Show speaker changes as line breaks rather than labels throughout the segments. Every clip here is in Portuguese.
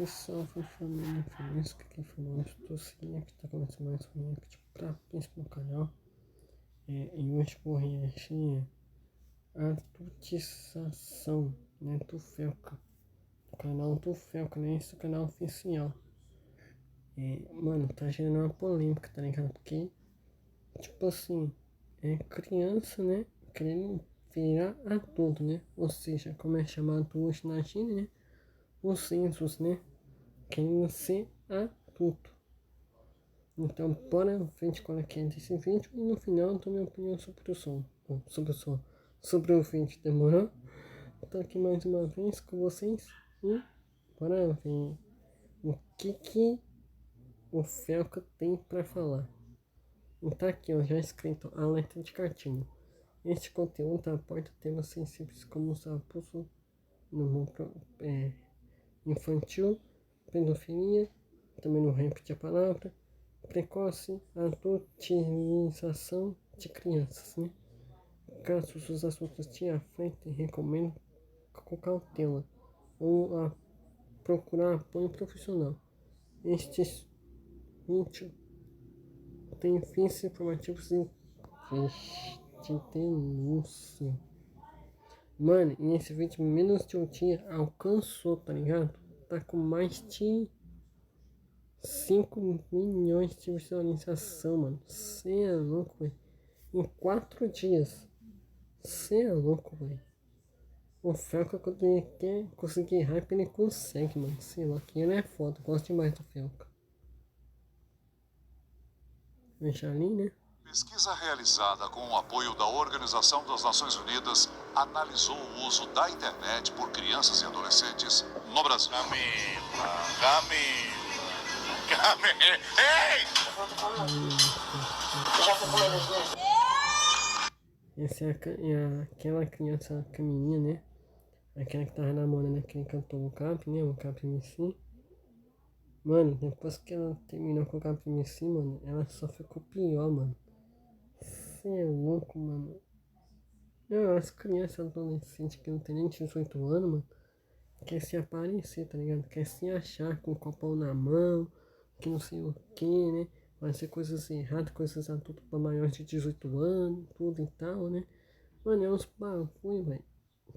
Salve família, feliz que aqui falando estou sim, que tá começando mais um react pra príncipe no canal. E hoje vou reagir a tuttização, né, do Felca, do canal do Felca, né, esse é o canal oficial. Mano, tá gerando uma polêmica, tá ligado? Porque, tipo assim, é criança, né, querendo virar adulto, né, ou seja, como é chamado hoje na China, né, os censos, né, querendo ser adulto. Então, bora ver qual é que é desse vídeo e no final eu dou minha opinião sobre o som. Sobre o vídeo, demorou? Tô aqui mais uma vez com vocês e bora ver o que o Felca tem pra falar. E tá aqui, ó, já escrito alerta de cartinho. Este conteúdo aborda temas sensíveis como os abuso no mundo infantil, pedofilia, também no repetir a palavra, precoce adultização de crianças, né? Caso os assuntos te afetem, recomendo com cautela ou a procurar apoio profissional. Este vídeo tem fins informativos e de denúncia. Mano, e esse vídeo menos de um dia alcançou, tá ligado? Tá com mais de 5 milhões de visualização, mano. Cê é louco, velho. Em 4 dias. Cê é louco, velho. O Felca, quando ele quer conseguir hype, ele consegue, mano. Sei lá, que ele é foda. Gosto demais do Felca. Deixa ali, né?
Pesquisa realizada com o apoio da Organização das Nações Unidas analisou o uso da internet por crianças e adolescentes no Brasil. Camila. Ei!
Essa é aquela criança camininha, né? Aquela que tava namorando aquele cantor, o Cap, né? O Cap MC. Mano, depois que ela terminou com o Cap MC, mano, ela só ficou pior, mano. Cê é louco, mano. Não, as crianças adolescentes que não tem nem 18 anos, mano, quer se aparecer, tá ligado? Quer se achar com o copão na mão, que não sei o que, né? Fazer coisas erradas, coisas adultas pra maiores de 18 anos, tudo e tal, né? Mano, é uns bagulho, velho,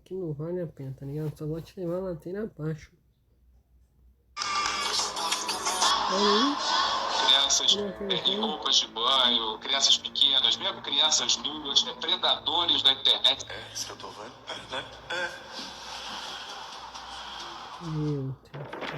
que não vale a pena, tá ligado? Só vou te levar a ladeira abaixo. Aí,
Crianças em roupas de banho, crianças pequenas, mesmo crianças nuas, né, predadores da internet. É isso que eu tô vendo, né?
meu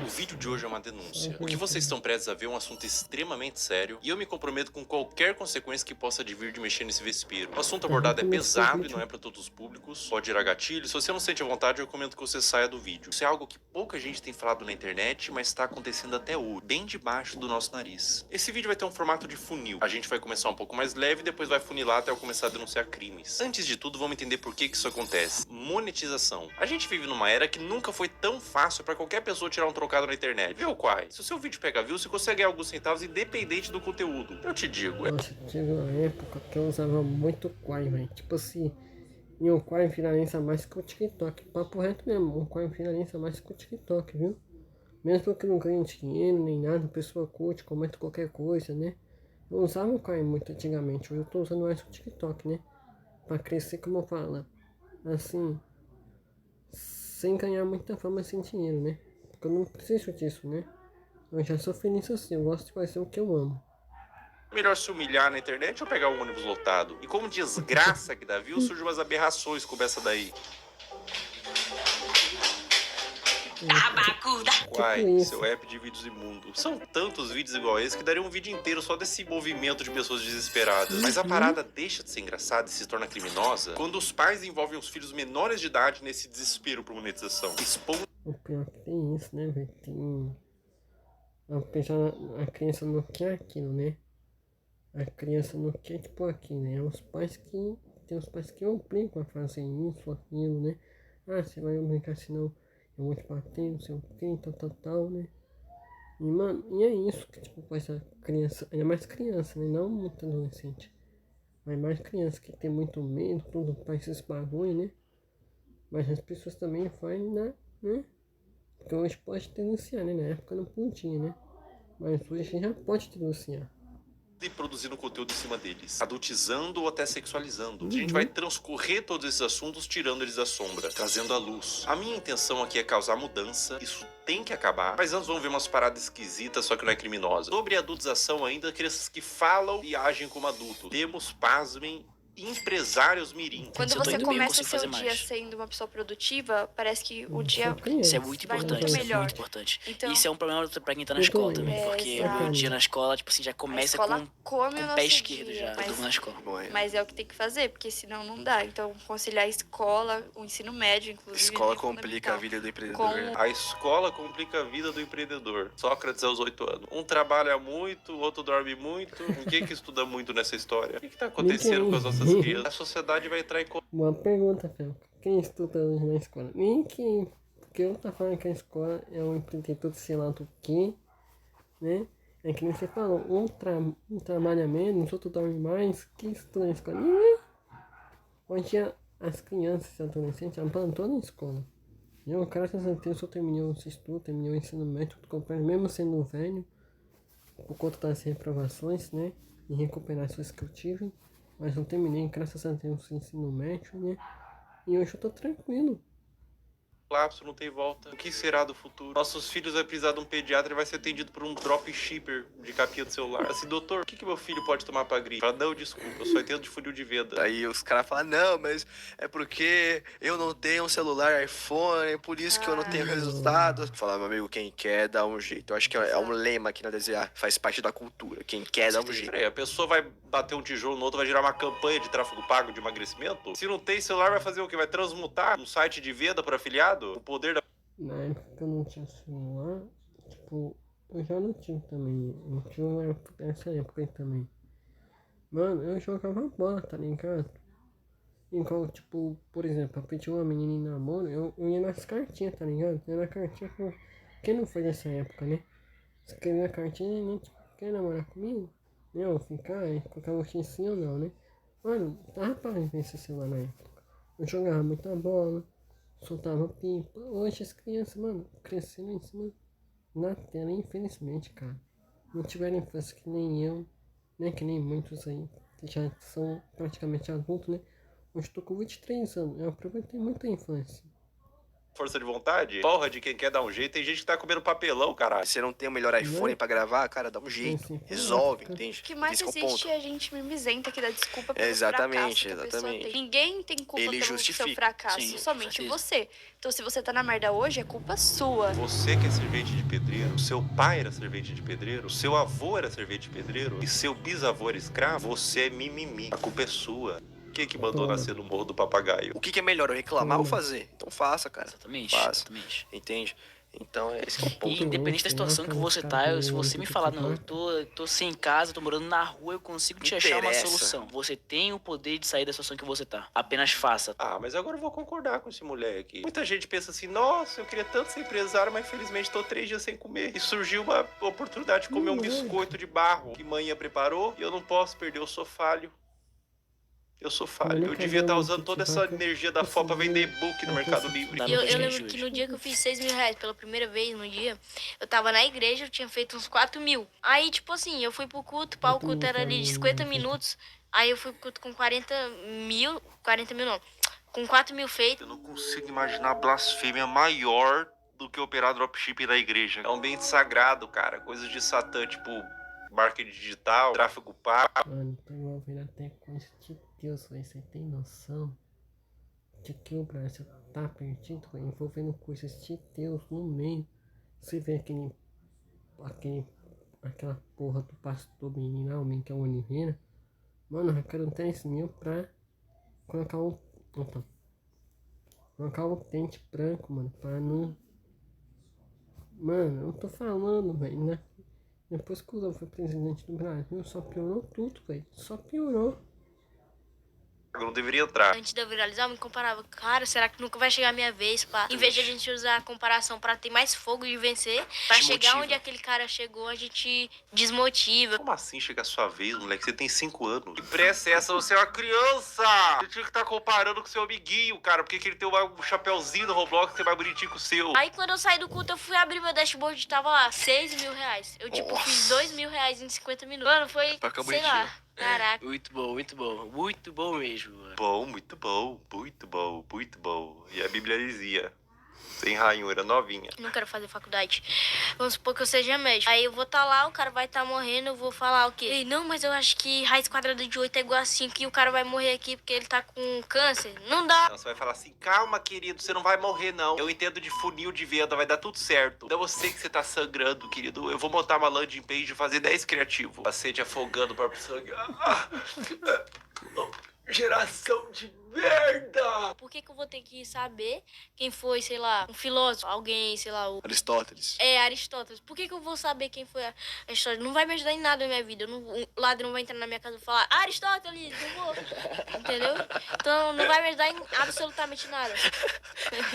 O vídeo de hoje é uma denúncia. O que vocês estão prestes a ver é um assunto extremamente sério e eu me comprometo com qualquer consequência que possa advir de mexer nesse vespeiro. O assunto abordado é pesado e não é para todos os públicos, pode ir a gatilho. Se você não sente a vontade, eu recomendo que você saia do vídeo. Isso é algo que pouca gente tem falado na internet, mas está acontecendo até hoje, bem debaixo do nosso nariz. Esse vídeo vai ter um formato de funil. A gente vai começar um pouco mais leve e depois vai funilar até eu começar a denunciar crimes. Antes de tudo, vamos entender por que isso acontece. Monetização. A gente vive numa era que nunca foi tão fácil para qualquer pessoa tirar um trocado na internet. Viu, Quai? Se o seu vídeo pega view, você consegue ganhar alguns centavos independente do conteúdo. Eu te digo.
Nossa, teve uma época que eu usava muito Quai, velho. Tipo assim, e o Quai finaliza mais que o TikTok. Papo reto mesmo, o Quai finaliza mais que o TikTok, viu? Mesmo que não ganhe dinheiro nem nada, a pessoa curte, comenta qualquer coisa, né? Eu usava o Quai muito antigamente, hoje eu tô usando mais o TikTok, né? Pra crescer, como eu falo, assim, sem ganhar muita fama, sem dinheiro, né? Porque eu não preciso disso, né? Eu já sou feliz assim, eu gosto de fazer o que eu amo.
Melhor se humilhar na internet ou pegar um ônibus lotado? E como desgraça que dá view, surgem umas aberrações como essa daí. Quai, seu app de vídeos imundos. São tantos vídeos igual esse que daria um vídeo inteiro só desse movimento de pessoas desesperadas. Mas a parada deixa de ser engraçada e se torna criminosa quando os pais envolvem os filhos menores de idade nesse desespero por monetização.
O pior que tem isso, né, velho? Tem. Apesar a criança não quer aquilo, né? A criança não quer tipo aquilo, né? Os pais que. Tem os pais que obrigam a fazer isso, aquilo, né? Ah, você vai brincar senão eu vou te bater, não sei o que, tal, né? E mano, e é isso que tipo faz a criança, ainda mais criança, né? Não muito adolescente. Mas mais criança que tem muito medo, tudo faz esses bagulho, né? Mas as pessoas também fazem, né? Porque hoje pode denunciar, né? Na época não podia, né? Mas hoje já pode denunciar.
E produzindo conteúdo em cima deles, adultizando ou até sexualizando. A
Uhum.
gente vai transcorrer todos esses assuntos tirando eles da sombra, trazendo à luz. A minha intenção aqui é causar mudança, isso tem que acabar, mas antes vamos ver umas paradas esquisitas, só que não é criminosa. Sobre a adultização ainda, crianças que falam e agem como adultos. Temos, pasmem, empresários mirim.
Quando
Se eu tô
você
indo bem, eu
começa
consigo
seu
fazer
dia
mais.
sendo uma pessoa produtiva, parece que o dia
Só criança.
Isso é muito
vai
importante,
muito
isso é
melhor.
muito importante.
Então-
Isso é um problema pra quem tá na
Eu
escola
também.
também, porque
exato.
o dia na escola, tipo assim, já
A
começa
escola
com
come o
o
nosso
pé esquerdo
dia,
já, todo mundo na escola.
Bom, é.
mas é o que tem que fazer, porque senão não dá. Então, conciliar a escola, o ensino médio, inclusive.
Escola
é
complica a
fundamental.
vida do empreendedor.
Com-
A escola complica a vida do empreendedor. Sócrates aos 8 anos. Um trabalha muito, o outro dorme muito. Ninguém que estuda muito nessa história. O que tá acontecendo
Ninguém.
com as nossas crianças? A sociedade vai entrar em
Uma pergunta, Fel. Quem estuda hoje na escola? Ninguém. Porque eu tá falando que a escola é um empreendedor de sei lá do que, né? É que nem você falou, um trabalha menos, outro dorme mais. Quem estuda na escola? Ninguém. Hoje as crianças e adolescentes abandonam a escola. Eu, graças a Deus, eu terminei os estudos, terminei o ensino médio, mesmo sendo velho, por conta das reprovações, né? E recuperações que eu tive. Mas eu terminei, graças a Deus, o ensino médio, né? E hoje eu tô tranquilo.
colapso, não tem volta. O que será do futuro? Nossos filhos vai precisar de um pediatra e vai ser atendido por um dropshipper de capinha de celular. Assim, doutor, o que meu filho pode tomar pra gripe? Fala, não, desculpa, eu só entendo de funil de venda.
Aí os caras falam, não, mas é porque eu não tenho um celular iPhone, é por isso que eu não tenho resultado. Falar, meu amigo, quem quer dá um jeito. Eu acho que é um lema aqui na DZA, faz parte da cultura. Quem quer dá um jeito.
Peraí, a pessoa vai bater um tijolo no outro, vai gerar uma campanha de tráfego pago de emagrecimento? Se não tem celular, vai fazer o quê? Vai transmutar um site de venda para afiliado? O poder da...
Na época que eu não tinha celular, tipo, eu já não tinha também. Eu tinha essa época aí também. Mano, eu jogava bola, tá ligado? Igual, tipo, por exemplo, eu pedi uma menina em namoro, eu ia nas cartinhas, tá ligado? Eu ia na cartinha com... Quem não foi dessa época, né? Escrevia na cartinha, né? Tipo, quer namorar comigo? Eu ficar, e colocava sim ou não, né? Mano, tava pra ver esse celular na época. Eu jogava muita bola, soltava pipa. Hoje as crianças, mano, cresceram em cima na tela, infelizmente, cara. Não tiveram infância que nem eu, né? Que nem muitos aí, que já são praticamente adultos, né? Hoje tô com 23 anos, eu aproveitei muito a infância.
força de vontade? Porra de quem quer dar um jeito. Tem gente que tá comendo papelão, caralho.
Se você não tem o melhor iPhone pra gravar, cara, dá um jeito.
sim.
Resolve, entende?
O que mais
Esse é o
existe
ponto.
é a gente mimizenta que dá desculpa pelo
Exatamente,
fracasso que a pessoa
exatamente.
tem. Ninguém tem culpa
Ele
pelo
justifica.
seu fracasso,
Sim, com
somente
certeza.
você. Então se você tá na merda hoje, é culpa sua.
Você que é servente de pedreiro, seu pai era servente de pedreiro, seu avô era servente de pedreiro e seu bisavô era escravo, você é mimimi. A culpa é sua. Quem que mandou
Toma.
nascer no Morro do Papagaio?
O que é melhor, eu reclamar ou fazer? Então faça, cara.
Exatamente,
Faça.
exatamente.
Entende? Então, esse que é o
E
ponto.
independente da situação que você tá, se você me falar, não, eu tô sem casa, tô morando na rua, eu consigo te achar uma
Interessa.
solução. Você tem o poder de sair da situação que você tá. Apenas faça.
Ah, mas agora eu vou concordar com esse moleque. Muita gente pensa assim, nossa, eu queria tanto ser empresário, mas infelizmente tô 3 dias sem comer. E surgiu uma oportunidade de comer um biscoito de barro que manhã preparou e eu não posso perder, eu sou falho. Eu sou falho. Eu devia estar usando toda essa energia da FOP pra vender e-book no Mercado Livre.
Dá
E eu
muita gente
lembro
hoje.
que no dia que eu fiz 6 mil reais pela primeira vez no dia, eu tava na igreja, eu tinha feito uns 4 mil. Aí, tipo assim, eu fui pro culto, o culto era ali de 50 minutos. Aí eu fui pro culto com 40 mil não, com 4 mil feitos.
Eu não consigo imaginar blasfêmia maior do que operar dropshipping na igreja. É um ambiente sagrado, cara. Coisas de Satã, tipo marketing digital, tráfego pago.
Mano, tô envolvendo até coisa de Deus, véi. Você tem noção de que o Brasil tá perdido, véi? Envolvendo coisas de Deus no meio. Você vê aquela porra do pastor menino homem que é o Oliveira. Mano, arrancaram 10 mil pra colocar colocar o dente branco, mano, pra não... Mano, eu tô falando, velho, né? Depois que o Lula foi presidente do Brasil, só piorou tudo, velho. Só piorou.
Eu não deveria entrar.
Antes de eu viralizar, eu me comparava. Cara, será que nunca vai chegar a minha vez, pá? Em vez de a gente usar a comparação pra ter mais fogo de vencer, pra
Te
chegar
motiva.
onde aquele cara chegou, a gente desmotiva.
Como assim chegar a sua vez, moleque? Você tem 5 anos. Que pressa é essa? Você é uma criança! Você tinha que estar comparando com seu amiguinho, cara. Porque que ele tem um chapéuzinho no Roblox que é mais bonitinho que o seu.
Aí quando eu saí do culto, eu fui abrir meu dashboard e tava lá, 6 mil reais. Eu, tipo, fiz 2 mil reais em 50 minutos. Mano, foi,
Pra cá
sei
bonitinho.
lá, caraca.
Muito bom, muito bom. Muito bom mesmo, mano.
Bom, muito bom, muito bom, muito bom. E a Bíblia dizia, sem ranhura, novinha.
Não quero fazer faculdade. Vamos supor que eu seja médico. Aí eu vou estar lá, o cara vai estar morrendo, eu vou falar o quê? Ei, não, mas eu acho que raiz quadrada de 8 é igual a 5 e o cara vai morrer aqui porque ele tá com câncer. Não dá.
Não, você vai falar assim, calma, querido, você não vai morrer, não. Eu entendo de funil de venda, vai dar tudo certo. Não, eu sei que você tá sangrando, querido. Eu vou montar uma landing page e fazer 10 criativo. Paciente afogando o próprio sangue. Geração de merda!
Por que que eu vou ter que saber quem foi, sei lá, um filósofo, alguém, sei lá, o...
Aristóteles.
É, Aristóteles. Por que que eu vou saber quem foi Aristóteles? Não vai me ajudar em nada na minha vida. O ladrão vai entrar na minha casa e falar, Aristóteles, eu vou. Entendeu? Então não vai me ajudar em absolutamente nada.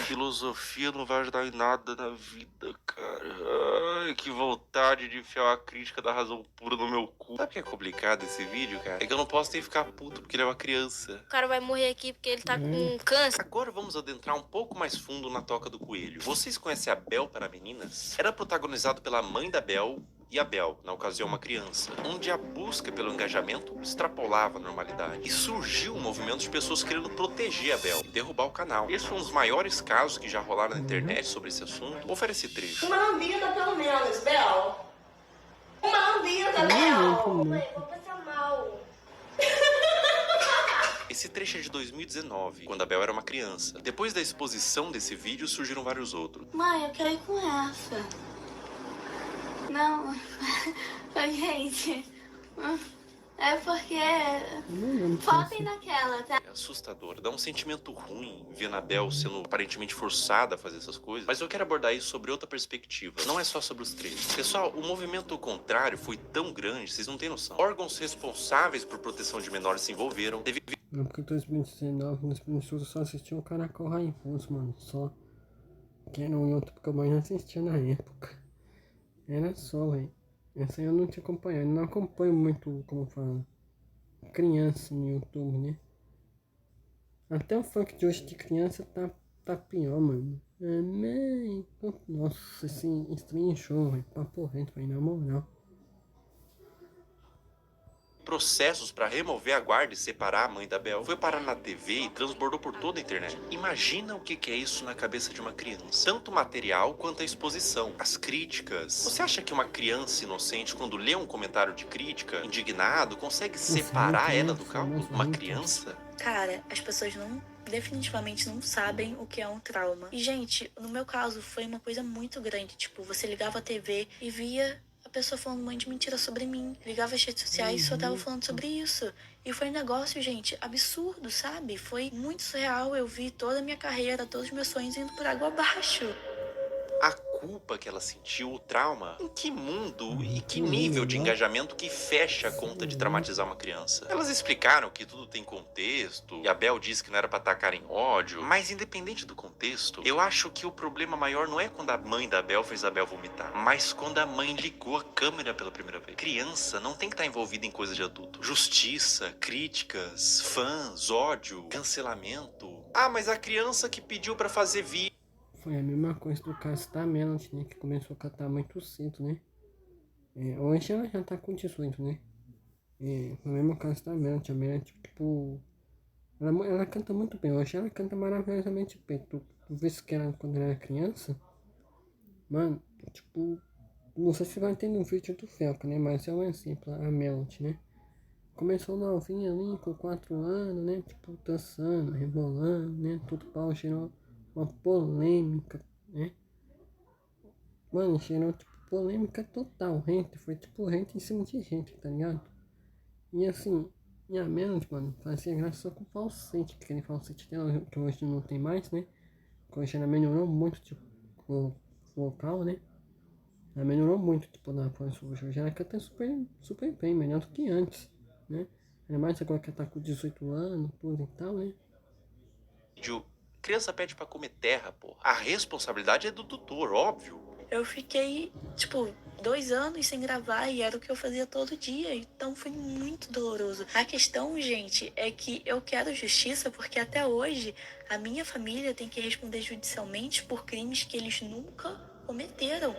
Filosofia não vai ajudar em nada na vida, cara. Ai, que vontade de enfiar uma crítica da razão pura no meu cu. Sabe o que é complicado esse vídeo, cara? É que eu não posso nem ficar puto porque ele é uma criança.
O cara vai morrer aqui porque ele tá com câncer.
Agora vamos adentrar um pouco mais fundo na Toca do Coelho. Vocês conhecem a Bel para Meninas? Era protagonizado pela mãe da Bel e a Bel, na ocasião uma criança, onde a busca pelo engajamento extrapolava a normalidade. E surgiu um movimento de pessoas querendo proteger a Bel e derrubar o canal. Esse foi um dos maiores casos que já rolaram na internet sobre esse assunto. Confere esse trecho.
Uma lambida, pelo menos, Bel. Uma lambida, Bel. Mãe, vou passar mal.
Esse trecho é de 2019, quando a Bel era uma criança. Depois da exposição desse vídeo, surgiram vários outros.
Mãe, eu quero ir com essa. Não, gente, é porque foquem naquela, tá?
É assustador, dá um sentimento ruim ver a Bel sendo aparentemente forçada a fazer essas coisas. Mas eu quero abordar isso sobre outra perspectiva. Não é só sobre os trechos. Pessoal, o movimento contrário foi tão grande, vocês não têm noção. Órgãos responsáveis por proteção de menores se envolveram. Teve
Não, porque em 2019, nos primeiros só assistia o Caracol Raivoso, mano. Só. Que era um outro que eu mais assistia na época. Era só, velho. Essa aí eu não te acompanho. Eu não acompanho muito, como fala, criança no YouTube, né? Até o funk de hoje de criança tá pior, mano. Amém. Nossa, esse stream show, velho. Papo reto, velho, na moral.
processos para remover a guarda e separar a mãe da Bel. Foi parar na TV e transbordou por toda a internet. Imagina o que é isso na cabeça de uma criança. Tanto o material quanto a exposição. As críticas. Você acha que uma criança inocente, quando lê um comentário de crítica, indignado, consegue separar ela do cálculo? Uma criança?
Cara, as pessoas definitivamente não sabem o que é um trauma. E, gente, no meu caso, foi uma coisa muito grande. Tipo, você ligava a TV e via a pessoa falando um monte de mentira sobre mim. Ligava as redes sociais e só tava falando sobre isso. E foi um negócio, gente, absurdo, sabe? Foi muito surreal. Eu vi toda a minha carreira, todos os meus sonhos indo por água abaixo.
A culpa que ela sentiu, o trauma, em que mundo e que nível de engajamento que fecha a conta de traumatizar uma criança? Elas explicaram que tudo tem contexto, e a Bel disse que não era pra atacar em ódio, mas independente do contexto, eu acho que o problema maior não é quando a mãe da Bel fez a Bel vomitar, mas quando a mãe ligou a câmera pela primeira vez. Criança não tem que estar envolvida em coisa de adulto. Justiça, críticas, fãs, ódio, cancelamento. Ah, mas a criança que pediu pra fazer vídeo.
Foi a mesma coisa do caso da Melody, né? Que começou a cantar muito cedo, né? Hoje ela já tá com 18, né? Foi o mesmo caso da Melody. A Melody, tipo... Ela canta muito bem. Hoje ela canta maravilhosamente bem. Tu vê que ela, quando ela era criança... Mano, tipo... Não sei se vai ter no vídeo do Felca, né? Mas é um exemplo, a Melody, né? Começou novinha ali, com 4 anos, né? Tipo, dançando, rebolando, né? Tudo pau, gerou uma polêmica, né? Mano, gerou tipo polêmica total, gente. Foi tipo gente em cima de gente, tá ligado? E assim, e a Melody, mano, fazia graça só com falsete, aquele falsete dela que hoje não tem mais, né? Que hoje ela melhorou muito, tipo, o vocal, né? Ela melhorou muito, tipo, na voz hoje. Hoje ela canta super bem, melhor do que antes, né? É mais agora que ela tá com 18 anos, tudo e tal, né?
Vídeo, criança pede pra comer terra, porra. A responsabilidade é do tutor, óbvio.
Eu fiquei, tipo, 2 anos sem gravar e era o que eu fazia todo dia. Então foi muito doloroso. A questão, gente, é que eu quero justiça porque até hoje a minha família tem que responder judicialmente por crimes que eles nunca cometeram.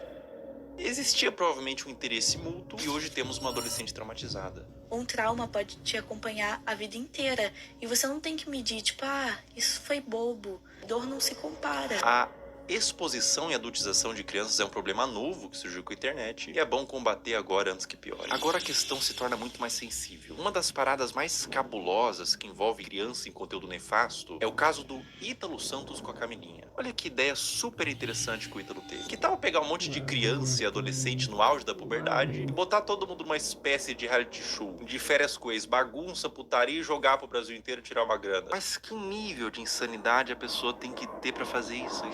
Existia provavelmente um interesse mútuo e hoje temos uma adolescente traumatizada.
Um trauma pode te acompanhar a vida inteira. E você não tem que medir, tipo, isso foi bobo. Dor não se compara.
A exposição e adultização de crianças é um problema novo que surgiu com a internet e é bom combater agora antes que piore. Agora a questão se torna muito mais sensível. Uma das paradas mais cabulosas que envolve criança em conteúdo nefasto é o caso do Ítalo Santos com a Camilinha. Olha que ideia super interessante que o Ítalo teve. Que tal pegar um monte de criança e adolescente no auge da puberdade e botar todo mundo numa espécie de reality show, de férias com ex, bagunça, putaria e jogar pro Brasil inteiro e tirar uma grana? Mas que nível de insanidade a pessoa tem que ter pra fazer isso, hein?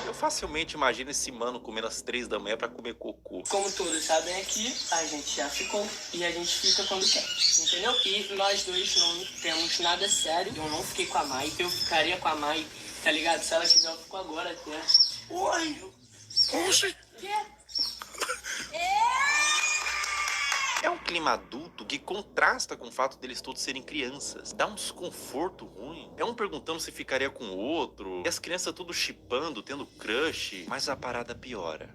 Eu facilmente imagino esse mano comendo às 3 da manhã pra comer cocô.
Como todos sabem aqui, a gente já ficou e a gente fica quando quer, entendeu? E nós dois não temos nada sério. Eu não fiquei com a Mai, eu ficaria com a Mai, tá ligado? Se ela quiser, eu fico agora até. Oi! Oxe!
É um clima adulto que contrasta com o fato deles todos serem crianças. Dá um desconforto ruim. É um perguntando se ficaria com o outro. E as crianças tudo chipando, tendo crush. Mas a parada piora.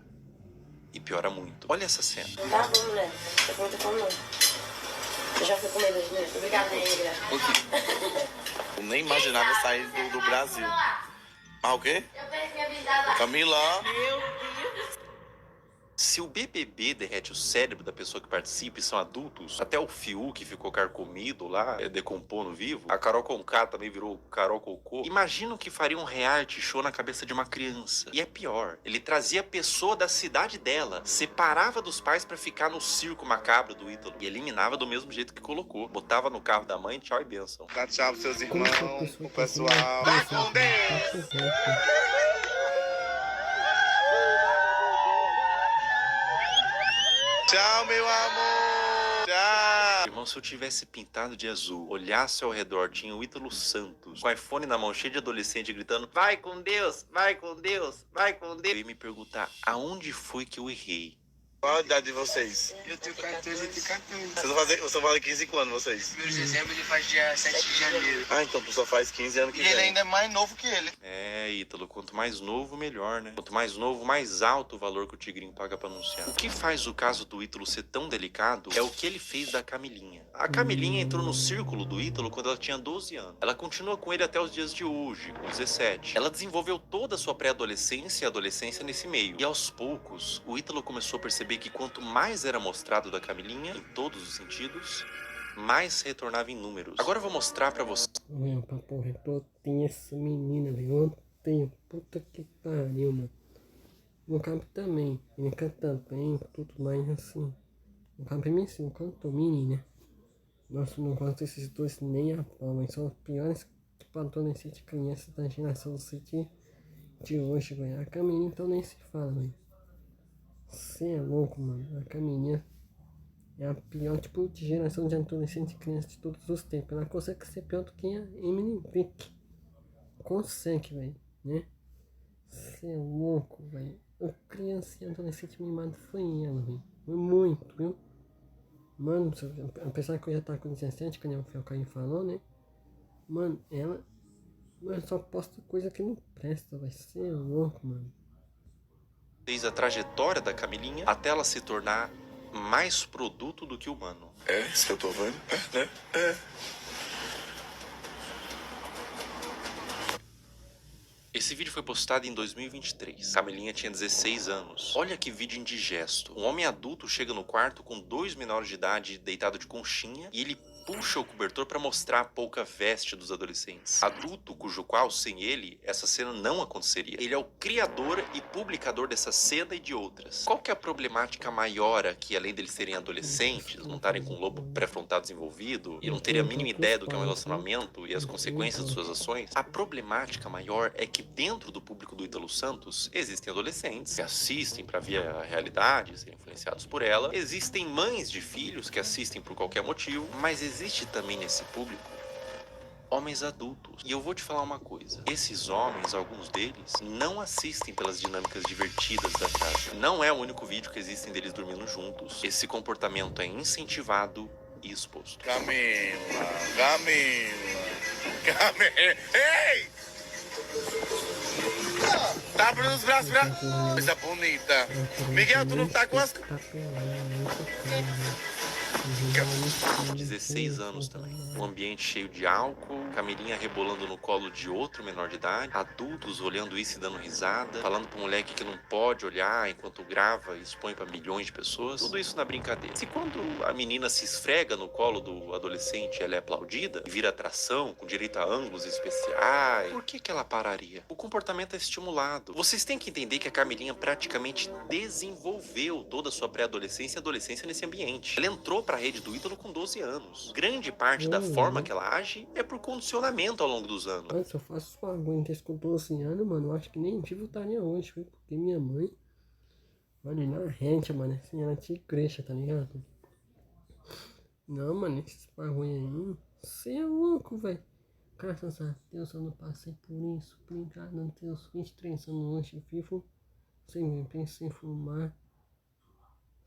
E piora muito. Olha essa cena.
Não tá bom, mulher. Você conta com não. Eu já fui com medo de novo. Obrigada, negra.
Eu nem imaginava sair do Brasil. Ah, o quê?
Eu pensei em avisar lá.
Camila.
Se o BBB derrete o cérebro da pessoa que participa e são adultos, até o Fiuk que ficou carcomido lá, decompondo vivo, a Carol Conká também virou Carol Cocô. Imagina o que faria um reality show na cabeça de uma criança. E é pior, ele trazia a pessoa da cidade dela, separava dos pais pra ficar no circo macabro do Ítalo e eliminava do mesmo jeito que colocou. Botava no carro da mãe, tchau e benção.
Dá tchau pros seus irmãos,
Como
o pessoal. Vai com Deus! Tchau, meu amor! Tchau!
Irmão, se eu tivesse pintado de azul, olhasse ao redor, tinha o Ítalo Santos, com o iPhone na mão, cheio de adolescente, gritando vai com Deus, vai com Deus, vai com Deus. Eu ia me perguntar, aonde foi que eu errei?
Qual a idade de vocês?
Eu tenho 14 e tenho 14.
Vocês não fazem 15 anos, vocês?
Primeiro de dezembro ele faz dia 7 de janeiro.
Ah, então tu só faz 15 anos que
E
vem.
ele ainda é mais novo que ele.
É, Ítalo, quanto mais novo, melhor, né? Quanto mais novo, mais alto o valor que o Tigrinho paga pra anunciar. O que faz o caso do Ítalo ser tão delicado é o que ele fez da Camilinha. A Camilinha entrou no círculo do Ítalo quando ela tinha 12 anos. Ela continua com ele até os dias de hoje, com 17. Ela desenvolveu toda a sua pré-adolescência e adolescência nesse meio. E aos poucos, o Ítalo começou a perceber que quanto mais era mostrado da Camilinha, em todos os sentidos, mais retornava em números. Agora eu vou mostrar pra você.
Meu, pra porra, eu tenho essa menina, velho. Eu tenho. Puta que pariu, mano. No campo também. Ele canta bem, tudo mais assim. No campo me ensina, canto mini, né? Nossa, não gosto desses dois nem a pau, mas são os piores tipo adolescentes e crianças da geração de hoje, velho. A Camilinha então nem se fala, velho. Você é louco, mano. A Camilinha é a pior tipo de geração de adolescente e criança de todos os tempos. Ela consegue ser pior do que a Emily Vick. Consegue, velho, né? Você é louco, velho. A criança e adolescente mimado foi ela, velho. Foi muito, viu? Mano, apesar que eu já tava com 17, que o Caio falou, né? Mano, ela só posta coisa que não presta, vai ser louco, mano.
Fez a trajetória da Camilinha até ela se tornar mais produto do que humano.
É, isso que eu tô vendo. É, né? É.
Esse vídeo foi postado em 2023. Camilinha tinha 16 anos. Olha que vídeo indigesto. Um homem adulto chega no quarto com 2 menores de idade deitado de conchinha e ele puxa o cobertor para mostrar a pouca veste dos adolescentes. Adulto cujo qual, sem ele, essa cena não aconteceria. Ele é o criador e publicador dessa cena e de outras. Qual que é a problemática maior aqui, além deles serem adolescentes, não estarem com o lobo pré-frontal desenvolvido e não terem a mínima ideia do que é um relacionamento e as consequências de suas ações? A problemática maior é que dentro do público do Ítalo Santos existem adolescentes que assistem para ver a realidade, serem influenciados por ela. Existem mães de filhos que assistem por qualquer motivo, mas existe também nesse público homens adultos. E eu vou te falar uma coisa. Esses homens, alguns deles, não assistem pelas dinâmicas divertidas da casa. Não é o único vídeo que existem deles dormindo juntos. Esse comportamento é incentivado e exposto.
Camila. Ei! Tá abrindo os braços pra... Coisa bonita. Miguel, tu não tá com as...
16 anos também. Um ambiente cheio de álcool, Camilinha rebolando no colo de outro menor de idade, adultos olhando isso e dando risada, falando pro moleque que não pode olhar enquanto grava e expõe pra milhões de pessoas. Tudo isso na brincadeira. Se quando a menina se esfrega no colo do adolescente, ela é aplaudida e vira atração, com direito a ângulos especiais, por que ela pararia? O comportamento é estimulado. Vocês têm que entender que a Camilinha praticamente desenvolveu toda a sua pré-adolescência e adolescência nesse ambiente. Ela entrou pra rede do Ítalo com 12 anos. Grande parte da forma que ela age é por condicionamento ao longo dos anos.
Mano, se eu faço uma aguenta com 12 anos, mano, eu acho que nem vivo estaria hoje, viu? Porque minha mãe, mano, na rente, mano, assim, ela tinha igreja, tá ligado? Não, mano, esses bagulho aí, você é louco, velho. Graças a Deus eu não passei por isso. Obrigado a Deus, 23 anos hoje, vivo sem beber, sem fumar,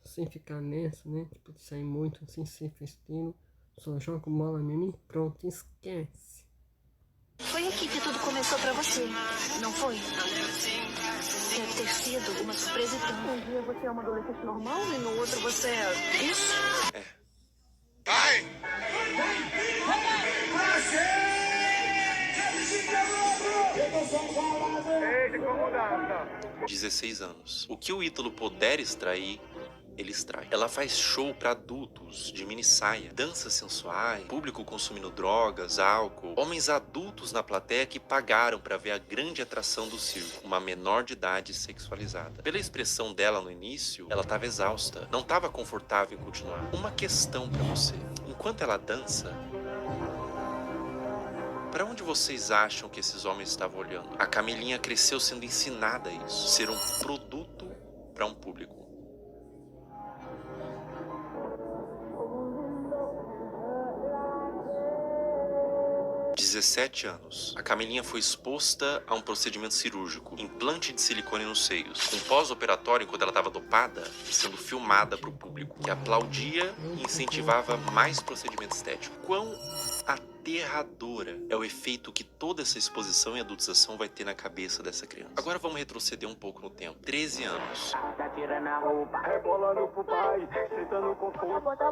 sem ficar nessa, né? Tipo, de sair muito, sem ser festeiro. Só jogo bola mesmo e pronto, esquece.
Foi aqui que tudo começou pra você, não foi? Deve ter sido uma surpresa tão... Um dia você é uma adolescente normal e no outro você é isso?
É.
Ai!
16 anos. O que o Ítalo puder extrair, ele extrai. Ela faz show pra adultos, de mini saia, danças sensuais, público consumindo drogas, álcool, homens adultos na plateia que pagaram pra ver a grande atração do circo, uma menor de idade sexualizada. Pela expressão dela no início, ela tava exausta, não tava confortável em continuar. Uma questão pra você. Enquanto ela dança, para onde vocês acham que esses homens estavam olhando? A Camilinha cresceu sendo ensinada a isso, ser um produto para um público. 17 anos. A Camilinha foi exposta a um procedimento cirúrgico, implante de silicone nos seios, com pós-operatório enquanto ela estava dopada, sendo filmada para o público, que aplaudia e incentivava mais procedimento estético. Quão aterradora é o efeito que toda essa exposição e adultização vai ter na cabeça dessa criança. Agora vamos retroceder um pouco no tempo. 13 anos.
Tá tirando a roupa, rebolando pro pai, sentando com fogo. Bota.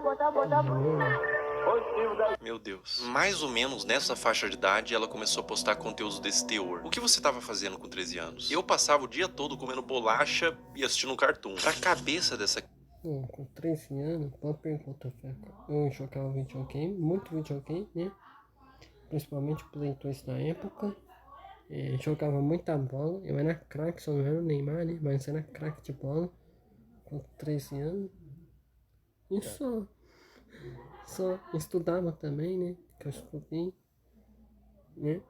Meu Deus. Mais ou menos nessa faixa de idade, ela começou a postar conteúdos desse teor. O que você estava fazendo com 13 anos? Eu passava o dia todo comendo bolacha e assistindo um cartoon. Pra cabeça dessa...
Bom, com 13 anos, uma pergunta, eu jogava videogame, muito videogame, né? Principalmente Play 2 na época. Jogava muita bola. Eu era craque, só não era o Neymar, né? Mas era craque de bola. Com 13 anos. E só estudava também, né? Que eu estudei, né?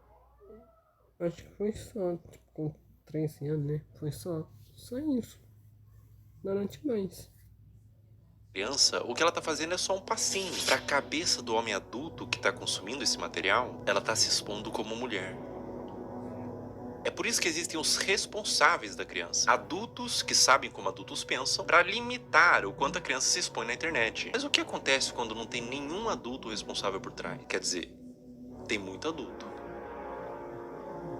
Acho que foi só, tipo, com 13 anos, né? Foi só isso. Não era demais.
Criança, o que ela tá fazendo é só um passinho. Pra cabeça do homem adulto que tá consumindo esse material, ela tá se expondo como mulher. É por isso que existem os responsáveis da criança. Adultos que sabem como adultos pensam para limitar o quanto a criança se expõe na internet. Mas o que acontece quando não tem nenhum adulto responsável por trás? Quer dizer, tem muito adulto,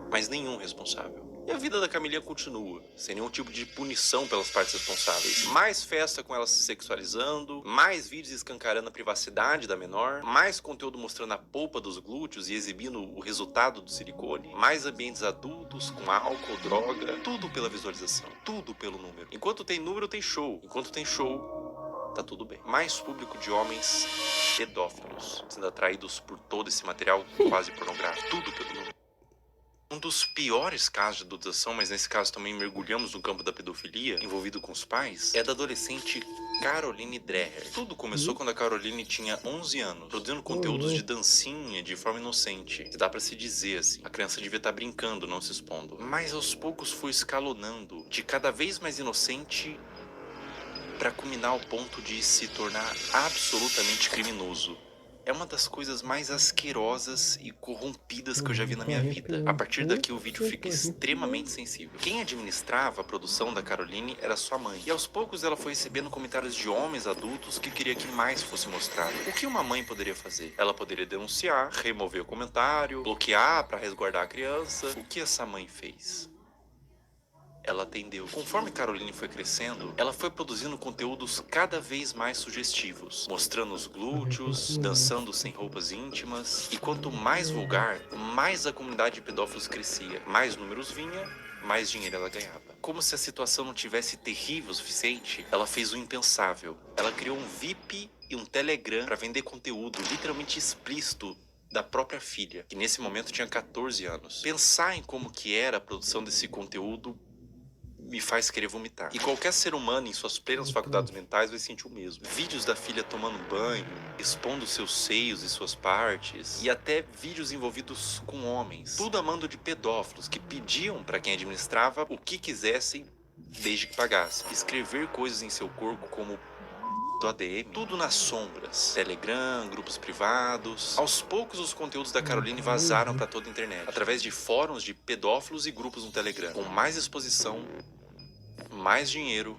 mas nenhum responsável. E a vida da Camilinha continua, sem nenhum tipo de punição pelas partes responsáveis. Mais festa com ela se sexualizando, mais vídeos escancarando a privacidade da menor, mais conteúdo mostrando a polpa dos glúteos e exibindo o resultado do silicone, mais ambientes adultos com álcool, droga, tudo pela visualização, tudo pelo número. Enquanto tem número, tem show. Enquanto tem show, tá tudo bem. Mais público de homens pedófilos, sendo atraídos por todo esse material quase pornográfico. Tudo pelo mundo. Um dos piores casos de adoção, mas nesse caso também mergulhamos no campo da pedofilia, envolvido com os pais, é da adolescente Caroline Dreher. Tudo começou quando a Caroline tinha 11 anos, produzindo conteúdos de dancinha de forma inocente. Dá pra se dizer assim, a criança devia estar brincando, não se expondo. Mas aos poucos foi escalonando, de cada vez mais inocente, pra culminar ao ponto de se tornar absolutamente criminoso. É uma das coisas mais asquerosas e corrompidas que eu já vi na minha vida. A partir daqui o vídeo fica extremamente sensível. Quem administrava a produção da Caroline era sua mãe. E aos poucos ela foi recebendo comentários de homens adultos que queria que mais fosse mostrado. O que uma mãe poderia fazer? Ela poderia denunciar, remover o comentário, bloquear para resguardar a criança. O que essa mãe fez? Ela atendeu. Conforme Caroline foi crescendo, ela foi produzindo conteúdos cada vez mais sugestivos, mostrando os glúteos, dançando sem roupas íntimas, e quanto mais vulgar, mais a comunidade de pedófilos crescia. Mais números vinha, mais dinheiro ela ganhava. Como se a situação não tivesse terrível o suficiente, ela fez o impensável. Ela criou um VIP e um Telegram para vender conteúdo literalmente explícito da própria filha, que nesse momento tinha 14 anos. Pensar em como que era a produção desse conteúdo me faz querer vomitar. E qualquer ser humano em suas plenas faculdades mentais vai sentir o mesmo. Vídeos da filha tomando banho, expondo seus seios e suas partes, e até vídeos envolvidos com homens. Tudo a mando de pedófilos que pediam para quem administrava o que quisessem, desde que pagasse. Escrever coisas em seu corpo como do ADM, tudo nas sombras. Telegram, grupos privados. Aos poucos os conteúdos da Caroline vazaram para toda a internet, através de fóruns de pedófilos e grupos no Telegram, com mais exposição, mais dinheiro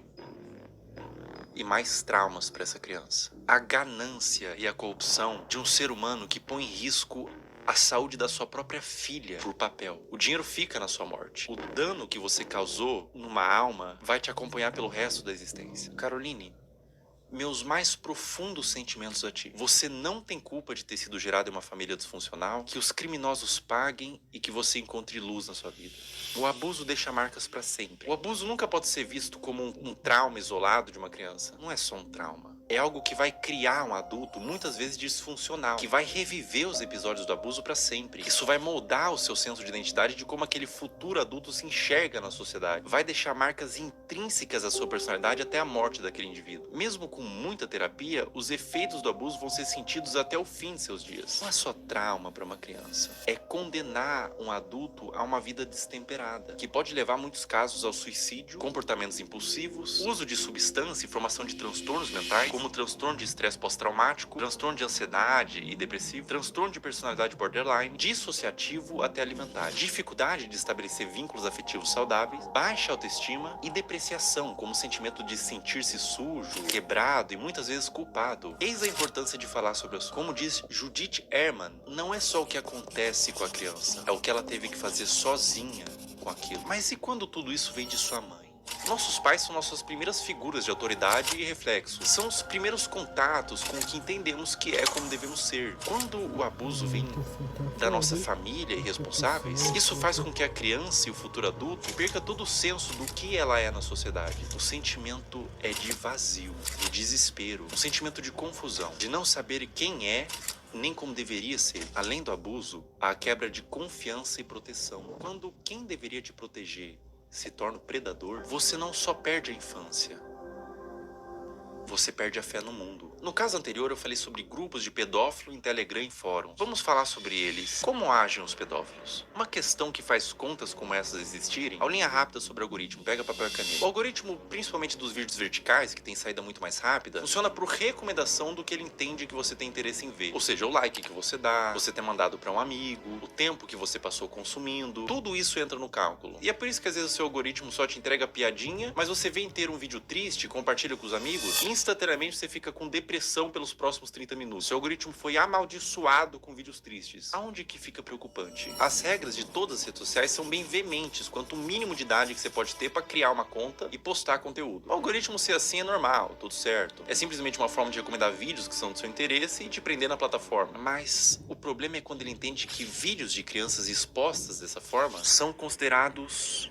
e mais traumas para essa criança. A ganância e a corrupção de um ser humano que põe em risco a saúde da sua própria filha por papel. O dinheiro fica na sua morte. O dano que você causou numa alma vai te acompanhar pelo resto da existência. Caroline, meus mais profundos sentimentos a ti. Você não tem culpa de ter sido gerado em uma família disfuncional, que os criminosos paguem e que você encontre luz na sua vida. O abuso deixa marcas para sempre. O abuso nunca pode ser visto como um trauma isolado de uma criança. Não é só um trauma. É algo que vai criar um adulto, muitas vezes disfuncional, que vai reviver os episódios do abuso para sempre. Isso vai moldar o seu senso de identidade de como aquele futuro adulto se enxerga na sociedade. Vai deixar marcas intrínsecas à sua personalidade até a morte daquele indivíduo. Mesmo com muita terapia, os efeitos do abuso vão ser sentidos até o fim de seus dias. Não é só trauma para uma criança. É condenar um adulto a uma vida destemperada, que pode levar, em muitos casos, ao suicídio, comportamentos impulsivos, uso de substância e formação de transtornos mentais, como transtorno de estresse pós-traumático, transtorno de ansiedade e depressivo, transtorno de personalidade borderline, dissociativo até alimentar, dificuldade de estabelecer vínculos afetivos saudáveis, baixa autoestima e depreciação, como sentimento de sentir-se sujo, quebrado e muitas vezes culpado. Eis a importância de falar sobre isso. Como diz Judith Herman, não é só o que acontece com a criança, é o que ela teve que fazer sozinha com aquilo. Mas e quando tudo isso vem de sua mãe? Nossos pais são nossas primeiras figuras de autoridade e reflexo. São os primeiros contatos com o que entendemos que é como devemos ser. Quando o abuso vem da nossa família e responsáveis, isso faz com que a criança e o futuro adulto perca todo o senso do que ela é na sociedade. O sentimento é de vazio, de desespero, um sentimento de confusão, de não saber quem é nem como deveria ser. Além do abuso, há a quebra de confiança e proteção. Quando quem deveria te proteger se torna o predador, você não só perde a infância, você perde a fé no mundo. No caso anterior eu falei sobre grupos de pedófilo em Telegram e fóruns. Vamos falar sobre eles. Como agem os pedófilos? Uma questão que faz contas como essas existirem, aulinha rápida sobre o algoritmo, pega papel e caneta. O algoritmo, principalmente dos vídeos verticais, que tem saída muito mais rápida, funciona por recomendação do que ele entende que você tem interesse em ver. Ou seja, o like que você dá, você ter mandado para um amigo, o tempo que você passou consumindo, tudo isso entra no cálculo. E é por isso que às vezes o seu algoritmo só te entrega piadinha, mas você vê inteiro um vídeo triste, compartilha com os amigos, instantaneamente você fica com depressão pelos próximos 30 minutos. Seu algoritmo foi amaldiçoado com vídeos tristes. Aonde que fica preocupante? As regras de todas as redes sociais são bem veementes quanto o mínimo de idade que você pode ter para criar uma conta e postar conteúdo. O algoritmo ser assim é normal, tudo certo. É simplesmente uma forma de recomendar vídeos que são do seu interesse e te prender na plataforma. Mas o problema é quando ele entende que vídeos de crianças expostas dessa forma são considerados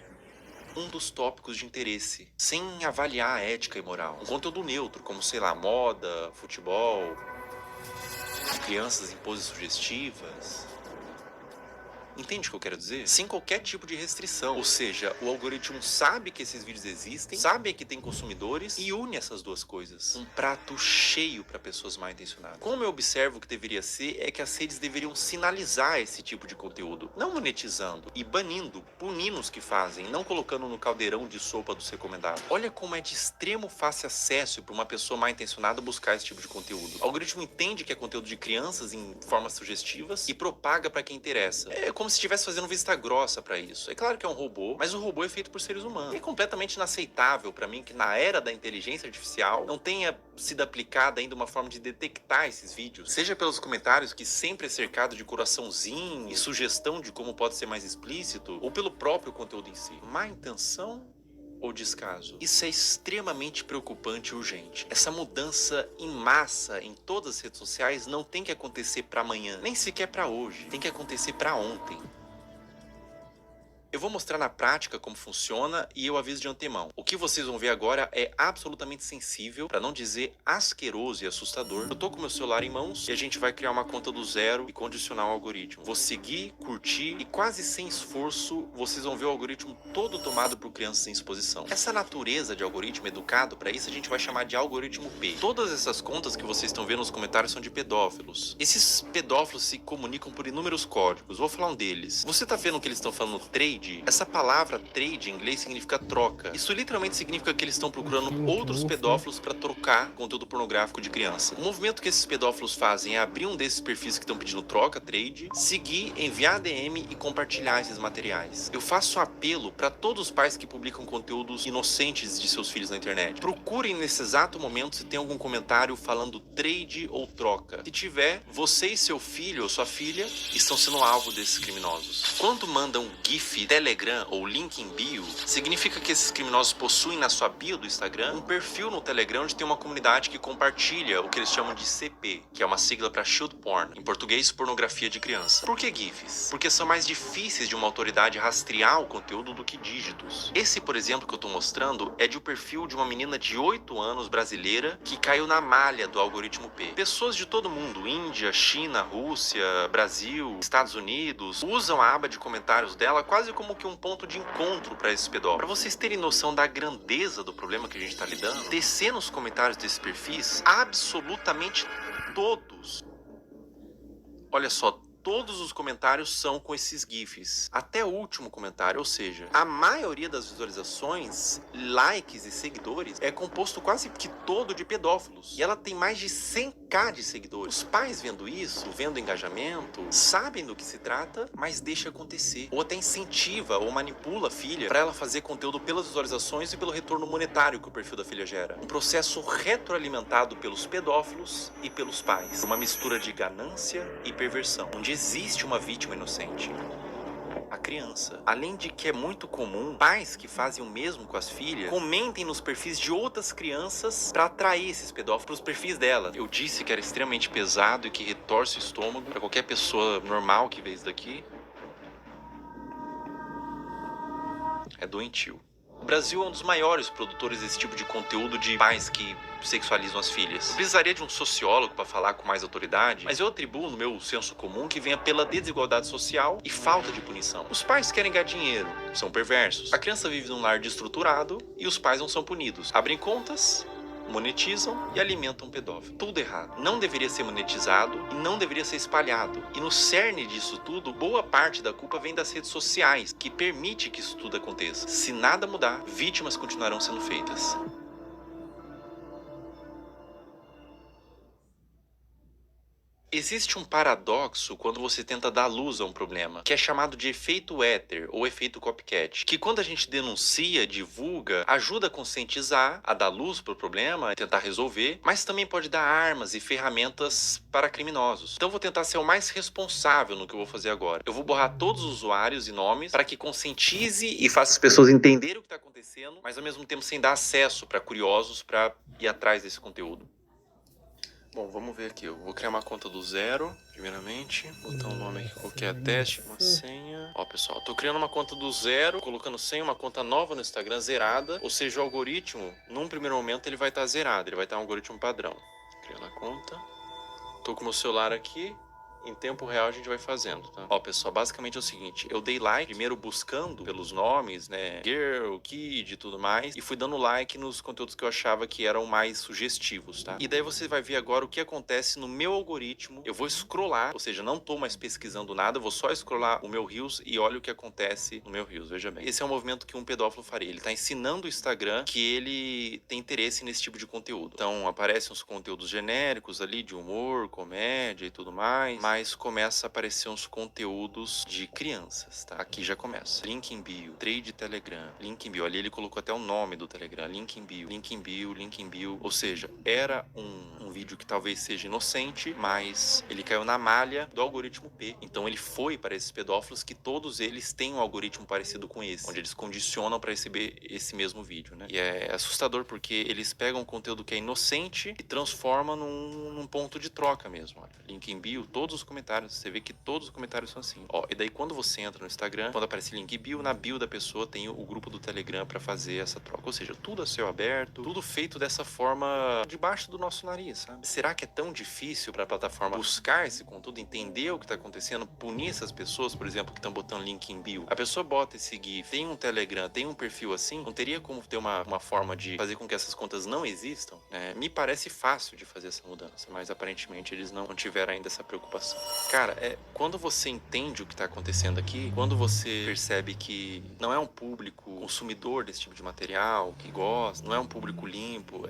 um dos tópicos de interesse, sem avaliar a ética e moral. Um conteúdo neutro, como, sei lá, moda, futebol, crianças em poses sugestivas. Entende o que eu quero dizer? Sem qualquer tipo de restrição. Ou seja, o algoritmo sabe que esses vídeos existem, sabe que tem consumidores e une essas duas coisas. Um prato cheio para pessoas mal intencionadas. Como eu observo que deveria ser, é que as redes deveriam sinalizar esse tipo de conteúdo. Não monetizando e banindo, punindo os que fazem, não colocando no caldeirão de sopa dos recomendados. Olha como é de extremo fácil acesso para uma pessoa mal intencionada buscar esse tipo de conteúdo. O algoritmo entende que é conteúdo de crianças em formas sugestivas e propaga para quem interessa. É como se estivesse fazendo vista grossa pra isso. É claro que é um robô, mas o robô é feito por seres humanos. É completamente inaceitável pra mim que na era da inteligência artificial não tenha sido aplicada ainda uma forma de detectar esses vídeos. Seja pelos comentários, que sempre é cercado de coraçãozinho e sugestão de como pode ser mais explícito, ou pelo próprio conteúdo em si. Má intenção ou descaso? Isso é extremamente preocupante e urgente. Essa mudança em massa em todas as redes sociais não tem que acontecer para amanhã, nem sequer para hoje. Tem que acontecer para ontem. Eu vou mostrar na prática como funciona e eu aviso de antemão. O que vocês vão ver agora é absolutamente sensível, para não dizer asqueroso e assustador. Eu tô com meu celular em mãos e a gente vai criar uma conta do zero e condicionar o algoritmo. Vou seguir, curtir e quase sem esforço vocês vão ver o algoritmo todo tomado por crianças em exposição. Essa natureza de algoritmo educado para isso a gente vai chamar de algoritmo P. Todas essas contas que vocês estão vendo nos comentários são de pedófilos. Esses pedófilos se comunicam por inúmeros códigos. Vou falar um deles. Você tá vendo que eles estão falando trade? Essa palavra trade em inglês significa troca. Isso literalmente significa que eles estão procurando outros pedófilos para trocar conteúdo pornográfico de criança. O movimento que esses pedófilos fazem é abrir um desses perfis que estão pedindo troca, trade, seguir, enviar DM e compartilhar esses materiais. Eu faço um apelo para todos os pais que publicam conteúdos inocentes de seus filhos na internet. Procurem nesse exato momento se tem algum comentário falando trade ou troca. Se tiver, você e seu filho ou sua filha estão sendo alvo desses criminosos. Quando mandam GIF, Telegram ou link em bio, significa que esses criminosos possuem na sua bio do Instagram um perfil no Telegram onde tem uma comunidade que compartilha o que eles chamam de CP, que é uma sigla para Child Porn, em português, pornografia de criança. Por que GIFs? Porque são mais difíceis de uma autoridade rastrear o conteúdo do que dígitos. Esse, por exemplo, que eu tô mostrando é de um perfil de uma menina de 8 anos brasileira que caiu na malha do algoritmo P. Pessoas de todo mundo, Índia, China, Rússia, Brasil, Estados Unidos, usam a aba de comentários dela quase como que um ponto de encontro para esses pedófilos. Para vocês terem noção da grandeza do problema que a gente tá lidando, descer nos comentários desses perfis, absolutamente todos, olha só, todos os comentários são com esses GIFs. Até o último comentário, ou seja, a maioria das visualizações, likes e seguidores é composto quase que todo de pedófilos. E ela tem mais de 100k de seguidores. Os pais vendo isso, vendo engajamento, sabem do que se trata, mas deixa acontecer. Ou até incentiva ou manipula a filha para ela fazer conteúdo pelas visualizações e pelo retorno monetário que o perfil da filha gera. Um processo retroalimentado pelos pedófilos e pelos pais. Uma mistura de ganância e perversão, onde existe uma vítima inocente, a criança. Além de que é muito comum pais que fazem o mesmo com as filhas comentem nos perfis de outras crianças para atrair esses pedófilos para os perfis dela. Eu disse que era extremamente pesado e que retorce o estômago para qualquer pessoa normal que vê isso daqui. É doentio. O Brasil é um dos maiores produtores desse tipo de conteúdo de pais que sexualizam as filhas. Eu precisaria de um sociólogo para falar com mais autoridade, mas eu atribuo no meu senso comum que venha pela desigualdade social e falta de punição. Os pais querem ganhar dinheiro, são perversos. A criança vive num lar destruturado e os pais não são punidos. Abrem contas, monetizam e alimentam um pedófilo. Tudo errado. Não deveria ser monetizado e não deveria ser espalhado. E no cerne disso tudo, boa parte da culpa vem das redes sociais, que permite que isso tudo aconteça. Se nada mudar, vítimas continuarão sendo feitas. Existe um paradoxo quando você tenta dar luz a um problema, que é chamado de efeito éter ou efeito copycat, que quando a gente denuncia, divulga, ajuda a conscientizar, a dar luz para o problema, a tentar resolver, mas também pode dar armas e ferramentas para criminosos. Então eu vou tentar ser o mais responsável no que eu vou fazer agora. Eu vou borrar todos os usuários e nomes para que conscientize e faça as pessoas entenderem o que está acontecendo, mas ao mesmo tempo sem dar acesso para curiosos para ir atrás desse conteúdo. Bom, vamos ver aqui. Eu vou criar uma conta do zero, primeiramente. Botar um nome aqui qualquer, teste, uma senha. Ó, pessoal, tô criando uma conta do zero, colocando senha, uma conta nova no Instagram, zerada. Ou seja, o algoritmo, num primeiro momento, ele vai estar zerado. Ele vai estar um algoritmo padrão. Criando a conta. Tô com o meu celular aqui. Em tempo real a gente vai fazendo, tá? Ó, pessoal, basicamente é o seguinte. Eu dei like, primeiro buscando pelos nomes, né? Girl, Kid e tudo mais. E fui dando like nos conteúdos que eu achava que eram mais sugestivos, tá? E daí você vai ver agora o que acontece no meu algoritmo. Eu vou scrollar, ou seja, não tô mais pesquisando nada. Vou só scrollar o meu Reels e olha o que acontece no meu Reels, veja bem. Esse é um movimento que um pedófilo faria. Ele tá ensinando o Instagram que ele tem interesse nesse tipo de conteúdo. Então, aparecem uns conteúdos genéricos ali de humor, comédia e tudo mais. Mas começa a aparecer uns conteúdos de crianças, tá? Aqui já começa. Link em bio, trade Telegram, link em bio. Ali ele colocou até o nome do Telegram, link em bio, link em bio, link em bio. Ou seja, era um vídeo que talvez seja inocente, mas ele caiu na malha do algoritmo P. Então ele foi para esses pedófilos que todos eles têm um algoritmo parecido com esse, onde eles condicionam para receber esse mesmo vídeo, né? E é assustador porque eles pegam um conteúdo que é inocente e transformam num ponto de troca mesmo. Olha, link em bio, todos os comentários, você vê que todos os comentários são assim. Ó, e daí quando você entra no Instagram, quando aparece link bio, na bio da pessoa tem o grupo do Telegram para fazer essa troca. Ou seja, tudo a céu aberto, tudo feito dessa forma debaixo do nosso nariz, sabe? Será que é tão difícil para a plataforma buscar esse conteúdo, entender o que tá acontecendo, punir essas pessoas, por exemplo, que estão botando link em bio? A pessoa bota esse GIF, tem um Telegram, tem um perfil assim, não teria como ter uma forma de fazer com que essas contas não existam? Me parece fácil de fazer essa mudança, mas aparentemente eles não tiveram ainda essa preocupação. Cara, quando você entende o que tá acontecendo aqui, quando você percebe que não é um público consumidor desse tipo de material, que gosta, não é um público limpo,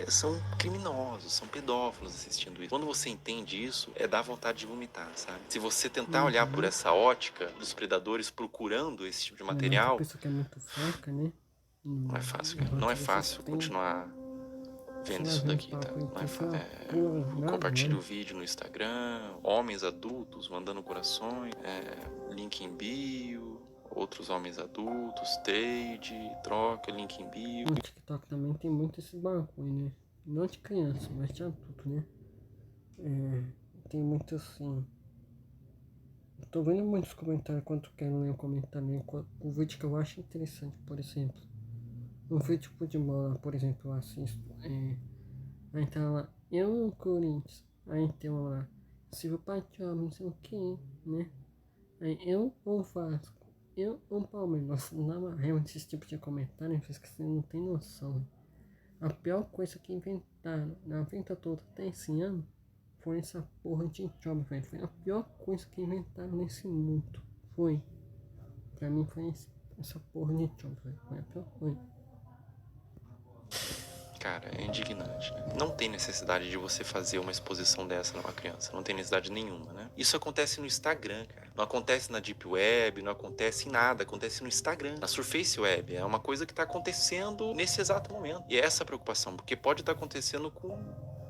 são criminosos, são pedófilos assistindo isso. Quando você entende isso, dá vontade de vomitar, sabe? Se você tentar olhar por essa ótica dos predadores procurando esse tipo de material,
Pessoa que é muito fraca, né?
não é fácil, cara. Não é fácil continuar vendo isso daqui, tá? Não é fácil. Compartilhe o vídeo no Instagram, homens adultos mandando corações, link em bio, outros homens adultos, trade, troca, link em bio.
No TikTok também tem muito esse bagulho, né? Não de criança, mas de adulto, né? Tem muito assim. Eu tô vendo muitos comentários quando eu quero ler um comentário, né? O vídeo que eu acho interessante, por exemplo. Um vídeo de futebol, por exemplo, eu assisto. Aí tá lá, eu no Corinthians. Aí tem lá, Silvio Patiol, não sei o que, né? Aí eu o Vasco, eu o Palmeiras. Nossa, na real, esse tipo de comentário, que você não tem noção. A pior coisa que inventaram na vida toda até esse ano foi essa porra de job, velho. Foi a pior coisa que inventaram nesse mundo. Foi. Pra mim foi essa porra de job, velho. Foi a pior coisa.
Cara, é indignante, né? Não tem necessidade de você fazer uma exposição dessa numa criança. Não tem necessidade nenhuma, né? Isso acontece no Instagram, cara. Não acontece na Deep Web, não acontece em nada. Acontece no Instagram, na Surface Web. É uma coisa que tá acontecendo nesse exato momento. E é essa preocupação, porque pode estar acontecendo com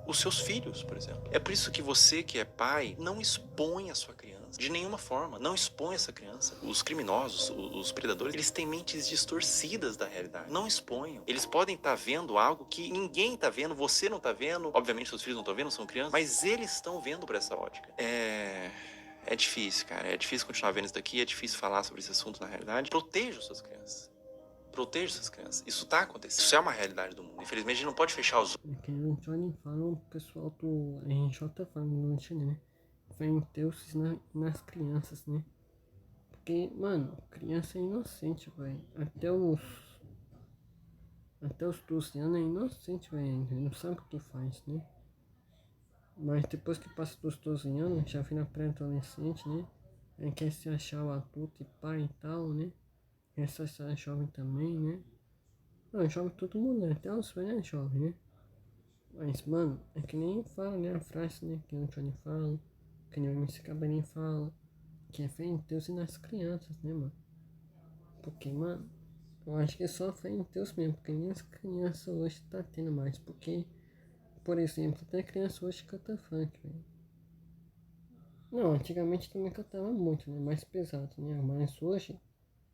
os seus filhos, por exemplo. É por isso que você, que é pai, não expõe a sua criança. De nenhuma forma. Não expõe essa criança. Os criminosos, os predadores, eles têm mentes distorcidas da realidade. Não exponham. Eles podem estar vendo algo que ninguém está vendo, você não está vendo. Obviamente, seus filhos não estão vendo, são crianças. Mas eles estão vendo por essa ótica. É difícil, cara. É difícil continuar vendo isso daqui. É difícil falar sobre esse assunto na realidade. Proteja suas crianças. Proteja essas crianças. Isso tá acontecendo. Isso é uma realidade do mundo. Infelizmente, a gente não pode fechar os olhos.
Que o Johnny fala, o pessoal do RJ falando no Chile, né? Vendeu-se nas crianças, né? Porque, mano, criança é inocente, velho. Até os 12 anos é inocente, velho. Não sabe o que faz, né? Mas depois que passa dos 12 anos, já vira pré-adolescente, né? Aí quer se achar o adulto e pai e tal, né? Quer se achar jovem também, né? Não, jovem todo mundo, né? Até os velhos é jovem, né? Mas, mano, é que nem fala, né? A frase, né? Que o Johnny fala. Que nem o MC Cabelinho fala, que é fé em Deus e nas crianças, né, mano? Porque, mano, eu acho que é só fé em Deus mesmo, porque nem as crianças hoje tá tendo mais. Porque, por exemplo, até criança hoje canta funk, velho. Não, antigamente também cantava muito, né? Mais pesado, né? Mas hoje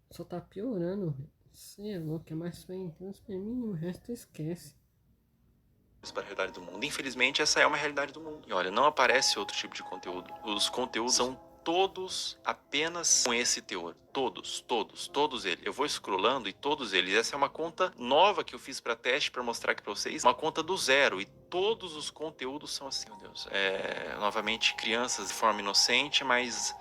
só tá piorando, velho. Você é louco, é mais fé em Deus pra mim, o resto esquece.
para a realidade do mundo. Infelizmente, essa é uma realidade do mundo. E olha, não aparece outro tipo de conteúdo. Os conteúdos são todos apenas com esse teor. Todos eles. Eu vou scrollando e todos eles. Essa é uma conta nova que eu fiz para teste, para mostrar aqui para vocês. Uma conta do zero. E todos os conteúdos são assim, meu Deus. Novamente, crianças de forma inocente, mas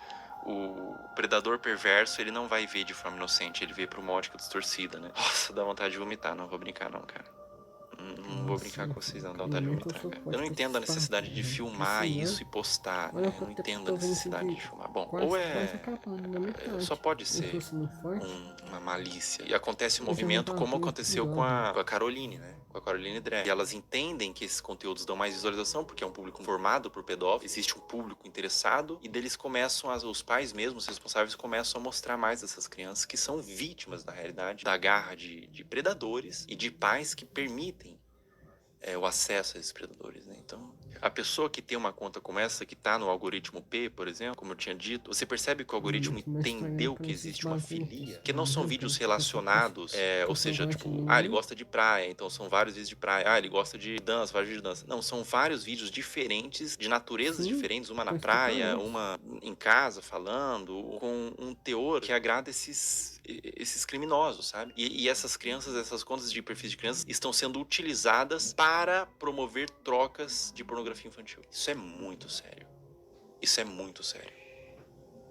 o predador perverso, ele não vai ver de forma inocente. Ele vê por uma ótica distorcida, né? Nossa, dá vontade de vomitar. Não vou brincar não, cara. Não vou brincar com vocês, não. Dá vontade de vomitar, cara. Eu não entendo a necessidade de filmar isso e postar, né? Eu não entendo a necessidade de filmar. Bom, ou só pode ser uma malícia. E acontece um movimento como aconteceu com a Caroline, né? Com a Caroline Drag. E elas entendem que esses conteúdos dão mais visualização, porque é um público formado por pedófilos, existe um público interessado, e deles começam, os pais mesmos, os responsáveis, começam a mostrar mais dessas crianças que são vítimas, na realidade, da garra de predadores e de pais que permitem o acesso a esses predadores, né? Então, a pessoa que tem uma conta como essa, que tá no algoritmo P, por exemplo, como eu tinha dito, você percebe que o algoritmo entendeu que existe uma filia, que não são vídeos relacionados, ou seja, tipo, ele gosta de praia, então são vários vídeos de praia, ele gosta de dança, vários vídeos de dança. Não, são vários vídeos diferentes, de naturezas diferentes, uma na praia, uma em casa falando, com um teor que agrada esses criminosos, sabe? E essas crianças, essas contas de perfis de crianças estão sendo utilizadas para promover trocas de pornografia infantil. Isso é muito sério. Isso é muito sério.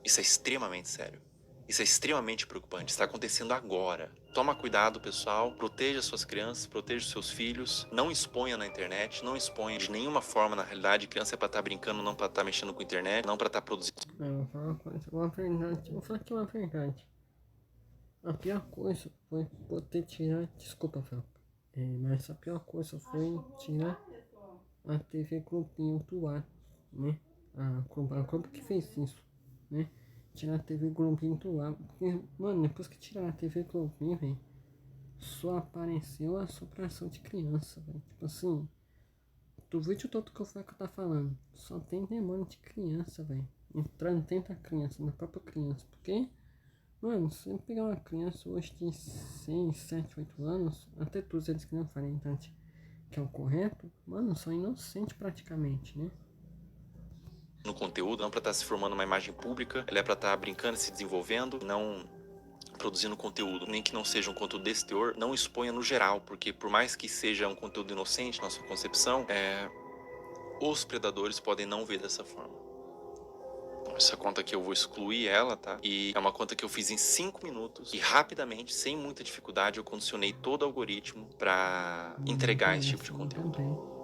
Isso é extremamente sério. Isso é extremamente preocupante. Está acontecendo agora. Toma cuidado, pessoal. Proteja suas crianças, proteja os seus filhos. Não exponha na internet, não exponha de nenhuma forma na realidade. Criança é pra estar brincando, não pra estar mexendo com a internet, não pra estar produzindo.
Vou falar uma coisa, uma verdade. Vou falar aqui uma verdade. A pior coisa foi poder tirar. Desculpa, Fel. Mas a pior coisa foi tirar a TV Globinho do ar, né? A Globo que fez isso, né? Tirar a TV Globinho do ar. Porque, mano, depois que tiraram a TV Globinho, velho, só apareceu a assombração de criança, velho. Tipo assim, do vídeo todo que eu tá falando, só tem demônio de criança, velho. Entrando dentro da criança, na própria criança. Porque, mano, se você pegar uma criança hoje de 6, 7, 8 anos, até todos eles que não farem idade, que é o correto, mano, são inocentes praticamente, né?
No conteúdo, não pra estar se formando uma imagem pública, ela é pra estar brincando, se desenvolvendo, não produzindo conteúdo, nem que não seja um conteúdo desse teor, não exponha no geral, porque por mais que seja um conteúdo inocente na sua concepção, os predadores podem não ver dessa forma. Essa conta aqui eu vou excluir ela, tá? E é uma conta que eu fiz em 5 minutos e rapidamente, sem muita dificuldade, eu condicionei todo o algoritmo pra entregar esse tipo de conteúdo.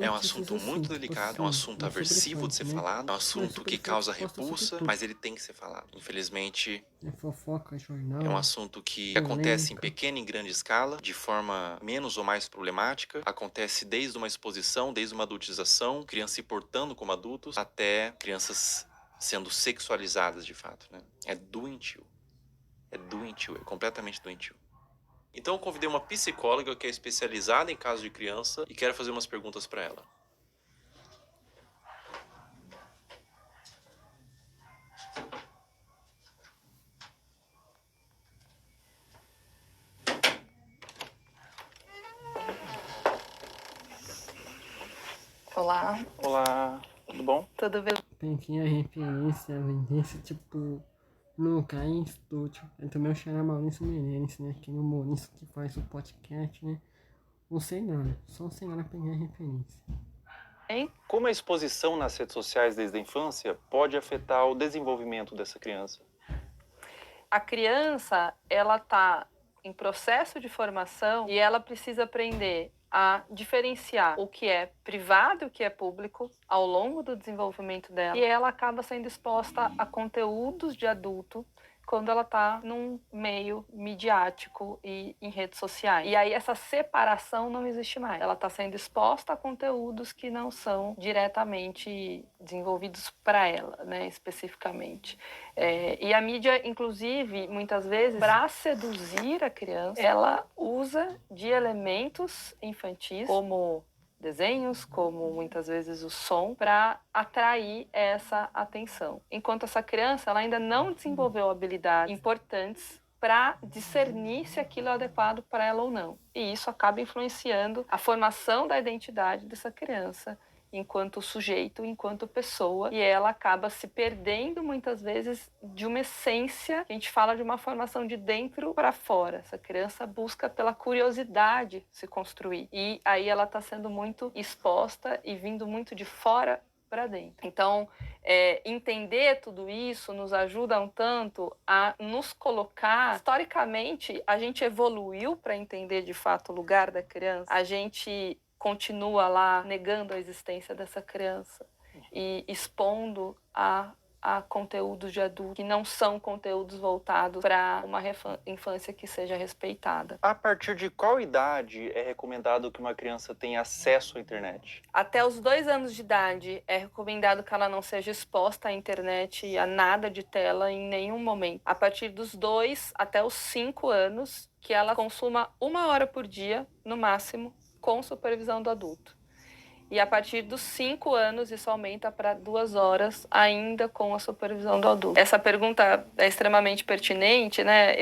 É um assunto muito delicado, é um assunto aversivo de ser falado, é um assunto que causa repulsa, mas ele tem que ser falado. Infelizmente, é um assunto que acontece em pequena e grande escala, de forma menos ou mais problemática. Acontece desde uma exposição, desde uma adultização, crianças se portando como adultos, até crianças sendo sexualizadas de fato, né? É doentio. É completamente doentio. Então eu convidei uma psicóloga que é especializada em casos de criança e quero fazer umas perguntas para ela.
Olá.
Olá, tudo bom?
Tudo bem?
Peguei a referência, desse tipo no Caim Estúdio. É do meu xará Maurício Meirelles, né? Que é o humorista que faz o podcast, né? O Senhora, só o Senhora pegar a referência.
Hein?
Como a exposição nas redes sociais desde a infância pode afetar o desenvolvimento dessa criança?
A criança, ela tá em processo de formação e ela precisa aprender a diferenciar o que é privado e o que é público ao longo do desenvolvimento dela. E ela acaba sendo exposta a conteúdos de adulto quando ela está num meio midiático e em redes sociais. E aí essa separação não existe mais. Ela está sendo exposta a conteúdos que não são diretamente desenvolvidos para ela, né, especificamente. E a mídia, inclusive, muitas vezes, para seduzir a criança, ela usa de elementos infantis, como desenhos, como muitas vezes o som, para atrair essa atenção. Enquanto essa criança ela ainda não desenvolveu habilidades importantes para discernir se aquilo é adequado para ela ou não. E isso acaba influenciando a formação da identidade dessa criança enquanto sujeito, enquanto pessoa, e ela acaba se perdendo muitas vezes de uma essência. A gente fala de uma formação de dentro para fora. Essa criança busca pela curiosidade se construir, e aí ela está sendo muito exposta e vindo muito de fora para dentro. Então, entender tudo isso nos ajuda um tanto a nos colocar. Historicamente, a gente evoluiu para entender de fato o lugar da criança. A gente continua lá negando a existência dessa criança e expondo a conteúdos de adulto que não são conteúdos voltados para uma infância que seja respeitada.
A partir de qual idade é recomendado que uma criança tenha acesso à internet?
Até os 2 anos de idade é recomendado que ela não seja exposta à internet e a nada de tela em nenhum momento. A partir dos 2 até os 5 anos, que ela consuma 1 hora por dia, no máximo, com supervisão do adulto. E a partir dos 5 anos, isso aumenta para 2 horas, ainda com a supervisão do adulto. Essa pergunta é extremamente pertinente, né?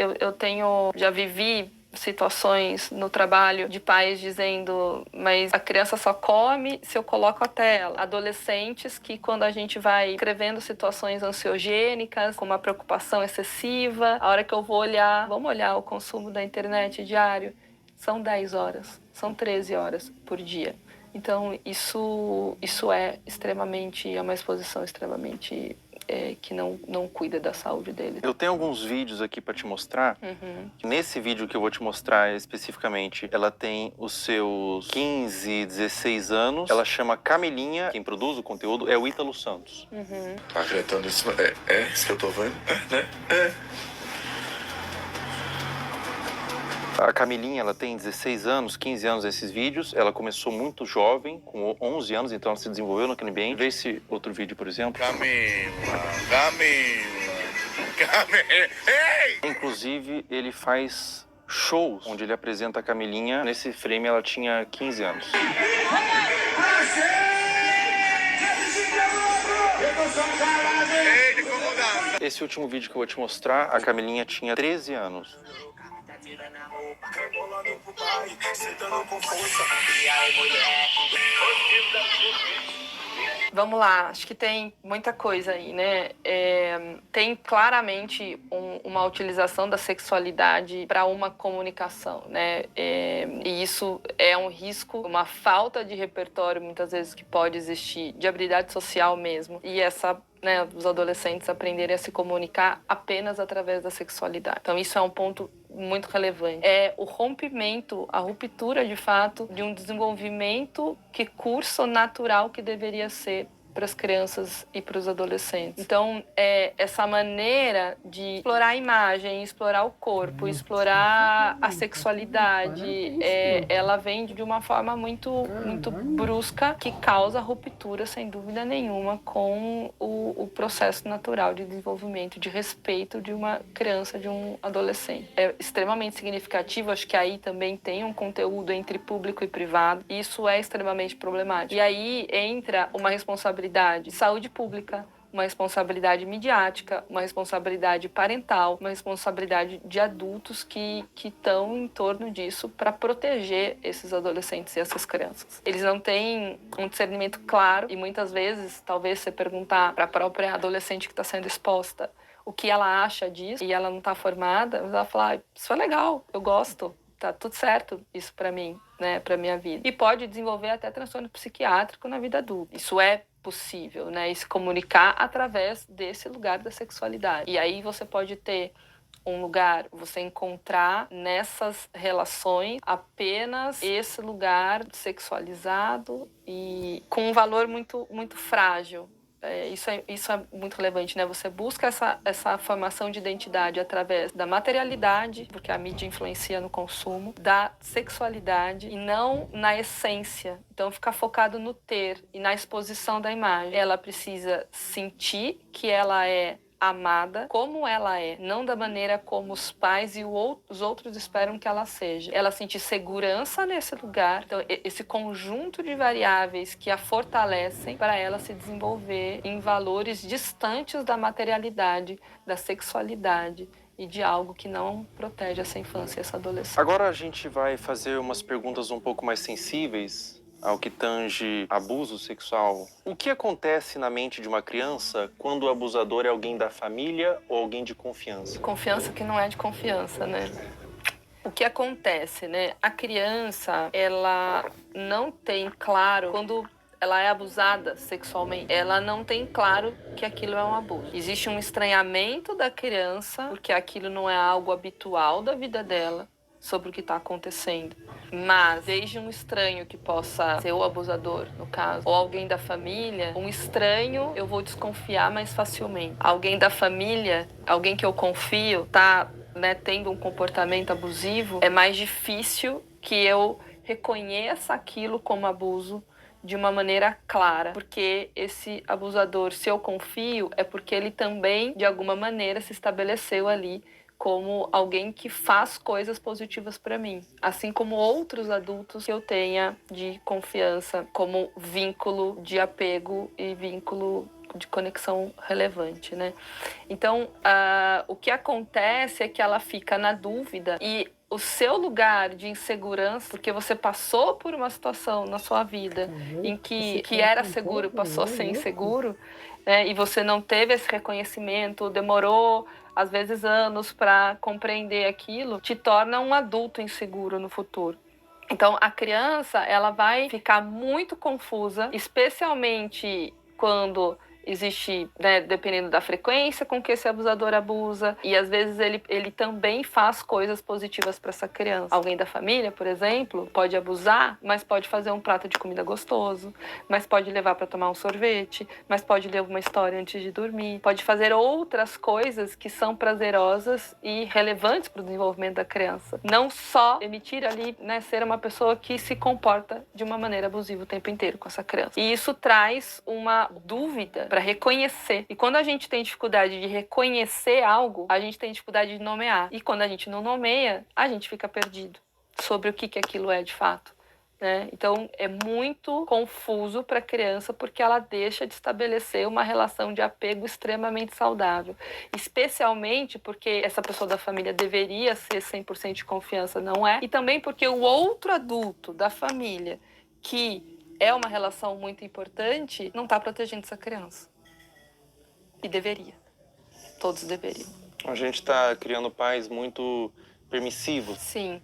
Já vivi situações no trabalho de pais dizendo, mas a criança só come se eu coloco a tela. Adolescentes que, quando a gente vai escrevendo situações ansiogênicas, com uma preocupação excessiva, a hora que eu vou olhar, vamos olhar o consumo da internet diário, são 10 horas, são 13 horas por dia. Então, isso é uma exposição extremamente que não cuida da saúde dele.
Eu tenho alguns vídeos aqui para te mostrar. Nesse vídeo que eu vou te mostrar especificamente, ela tem os seus 15, 16 anos. Ela chama Camilinha. Quem produz o conteúdo é o Ítalo Santos.
Tá acreditando nisso? É isso que eu tô vendo? Né?
A Camilinha, ela tem 16 anos, 15 anos nesses vídeos. Ela começou muito jovem, com 11 anos, então ela se desenvolveu naquele ambiente. Vê esse outro vídeo, por exemplo.
Camila. Ei!
Inclusive, ele faz shows onde ele apresenta a Camilinha. Nesse frame, ela tinha 15 anos. Esse último vídeo que eu vou te mostrar, a Camilinha tinha 13 anos.
Vamos lá, acho que tem muita coisa aí, né? Tem claramente uma utilização da sexualidade para uma comunicação, né? E isso é um risco, uma falta de repertório, muitas vezes, que pode existir, de habilidade social mesmo. E os adolescentes aprenderem a se comunicar apenas através da sexualidade. Então, isso é um ponto muito relevante. É o rompimento, a ruptura, de fato, de um desenvolvimento que curso natural que deveria ser para as crianças e para os adolescentes. Então, essa maneira de explorar a imagem, explorar o corpo, explorar a sexualidade, ela vem de uma forma muito brusca, que causa ruptura, sem dúvida nenhuma, com o processo natural de desenvolvimento, de respeito de uma criança, de um adolescente. É extremamente significativo, acho que aí também tem um conteúdo entre público e privado, e isso é extremamente problemático. E aí entra uma responsabilidade de saúde pública, uma responsabilidade midiática, uma responsabilidade parental, uma responsabilidade de adultos que estão em torno disso para proteger esses adolescentes e essas crianças. Eles não têm um discernimento claro e muitas vezes, talvez você perguntar para a própria adolescente que está sendo exposta o que ela acha disso e ela não está formada, ela vai falar, isso é legal, eu gosto, tá tudo certo isso para mim, né, para minha vida. E pode desenvolver até transtorno psiquiátrico na vida adulta. Isso é possível, né? E se comunicar através desse lugar da sexualidade. E aí você pode ter um lugar, você encontrar nessas relações apenas esse lugar sexualizado e com um valor muito, muito frágil. Isso é muito relevante, né? Você busca essa formação de identidade através da materialidade, porque a mídia influencia no consumo, da sexualidade e não na essência. Então, ficar focado no ter e na exposição da imagem. Ela precisa sentir que ela é amada como ela é, não da maneira como os pais e os outros esperam que ela seja. Ela sentir segurança nesse lugar, então esse conjunto de variáveis que a fortalecem para ela se desenvolver em valores distantes da materialidade, da sexualidade e de algo que não protege essa infância e essa adolescência.
Agora a gente vai fazer umas perguntas um pouco mais sensíveis ao que tange abuso sexual. O que acontece na mente de uma criança quando o abusador é alguém da família ou alguém de confiança?
Confiança que não é de confiança, né? O que acontece, né? A criança, ela não tem claro, quando ela é abusada sexualmente, ela não tem claro que aquilo é um abuso. Existe um estranhamento da criança, porque aquilo não é algo habitual da vida dela, sobre o que está acontecendo. Mas, desde um estranho que possa ser o abusador, no caso, ou alguém da família, um estranho eu vou desconfiar mais facilmente. Alguém da família, alguém que eu confio, tá, né, tendo um comportamento abusivo, é mais difícil que eu reconheça aquilo como abuso de uma maneira clara, porque esse abusador, se eu confio, é porque ele também, de alguma maneira, se estabeleceu ali como alguém que faz coisas positivas para mim, assim como outros adultos que eu tenha de confiança, como vínculo de apego e vínculo de conexão relevante, né? Então, o que acontece é que ela fica na dúvida e o seu lugar de insegurança, porque você passou por uma situação na sua vida em que era seguro, passou a ser inseguro, né? E você não teve esse reconhecimento, demorou às vezes anos para compreender aquilo, te torna um adulto inseguro no futuro. Então, a criança, ela vai ficar muito confusa, especialmente quando existe, né, dependendo da frequência com que esse abusador abusa, e às vezes ele também faz coisas positivas para essa criança. Alguém da família, por exemplo, pode abusar, mas pode fazer um prato de comida gostoso, mas pode levar para tomar um sorvete, mas pode ler uma história antes de dormir, pode fazer outras coisas que são prazerosas e relevantes para o desenvolvimento da criança. Não só emitir ali, né, ser uma pessoa que se comporta de uma maneira abusiva o tempo inteiro com essa criança. E isso traz uma dúvida para reconhecer. E quando a gente tem dificuldade de reconhecer algo, a gente tem dificuldade de nomear. E quando a gente não nomeia, a gente fica perdido sobre o que aquilo é de fato, né? Então, é muito confuso para a criança porque ela deixa de estabelecer uma relação de apego extremamente saudável. Especialmente porque essa pessoa da família deveria ser 100% de confiança, não é? E também porque o outro adulto da família que é uma relação muito importante, não está protegendo essa criança. E deveria. Todos deveriam.
A gente está criando pais muito permissivos.
Sim,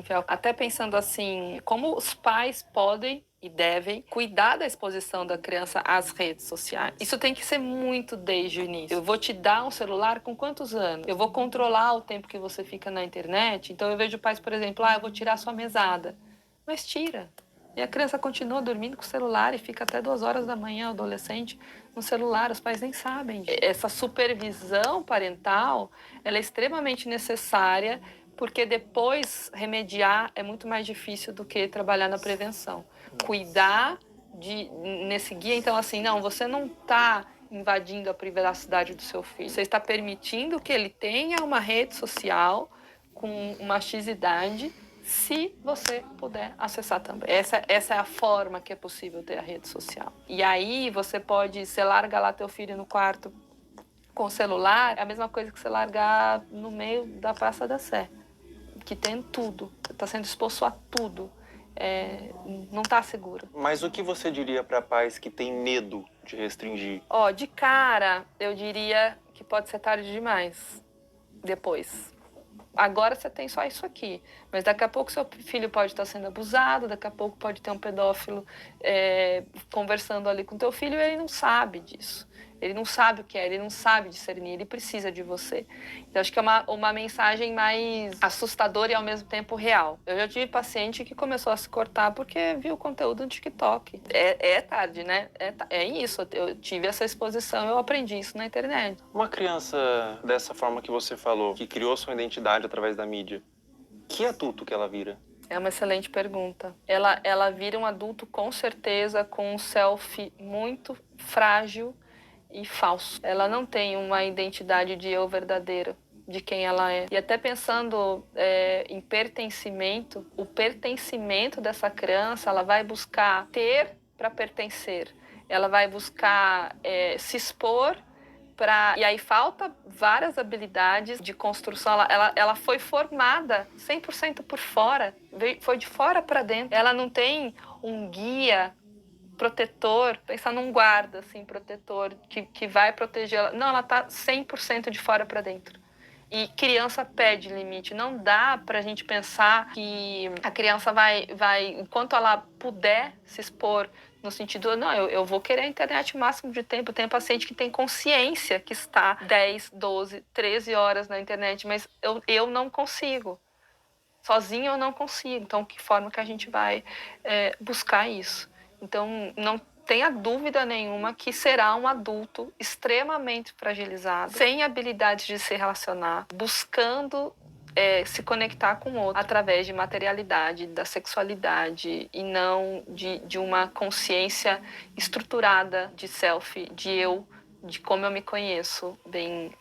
Fel. Até pensando assim, como os pais podem e devem cuidar da exposição da criança às redes sociais. Isso tem que ser muito desde o início. Eu vou te dar um celular com quantos anos? Eu vou controlar o tempo que você fica na internet. Então eu vejo pais, por exemplo, eu vou tirar sua mesada. Mas tira. E a criança continua dormindo com o celular e fica até 2 horas da manhã, o adolescente, no celular. Os pais nem sabem. Essa supervisão parental, ela é extremamente necessária, porque depois remediar é muito mais difícil do que trabalhar na prevenção. Cuidar nesse guia, então assim, não, você não está invadindo a privacidade do seu filho. Você está permitindo que ele tenha uma rede social com uma X-idade, se você puder acessar também. Essa é a forma que é possível ter a rede social. E aí você larga lá teu filho no quarto com o celular, é a mesma coisa que você largar no meio da Praça da Sé, que tem tudo, está sendo exposto a tudo. Não está seguro.
Mas o que você diria para pais que têm medo de restringir?
De cara, eu diria que pode ser tarde demais. Depois. Agora você tem só isso aqui, mas daqui a pouco seu filho pode estar sendo abusado, daqui a pouco pode ter um pedófilo conversando ali com teu filho e ele não sabe disso. Ele não sabe o que é, ele não sabe discernir, ele precisa de você. Então, acho que é uma mensagem mais assustadora e ao mesmo tempo real. Eu já tive paciente que começou a se cortar porque viu o conteúdo no TikTok. É tarde, né? É isso, eu tive essa exposição, eu aprendi isso na internet.
Uma criança dessa forma que você falou, que criou sua identidade através da mídia, que adulto que ela vira?
É uma excelente pergunta. Ela vira um adulto com certeza, com um selfie muito frágil e falso. Ela não tem uma identidade de eu verdadeira, de quem ela é. E até pensando em pertencimento, o pertencimento dessa criança, ela vai buscar ter para pertencer. Ela vai buscar se expor E aí falta várias habilidades de construção. Ela foi formada 100% por fora, foi de fora para dentro. Ela não tem um guia protetor, pensar num guarda, assim, protetor, que vai proteger ela. Não, ela tá 100% de fora para dentro. E criança pede limite. Não dá pra gente pensar que a criança vai enquanto ela puder se expor, no sentido, não, eu vou querer a internet o máximo de tempo. Tem paciente que tem consciência que está 10, 12, 13 horas na internet, mas eu não consigo. Sozinho eu não consigo. Então, que forma que a gente vai buscar isso? Então, não tenha dúvida nenhuma que será um adulto extremamente fragilizado, sem habilidades de se relacionar, buscando se conectar com o outro através de materialidade, da sexualidade e não de uma consciência estruturada de self, de eu, de como eu me conheço, bem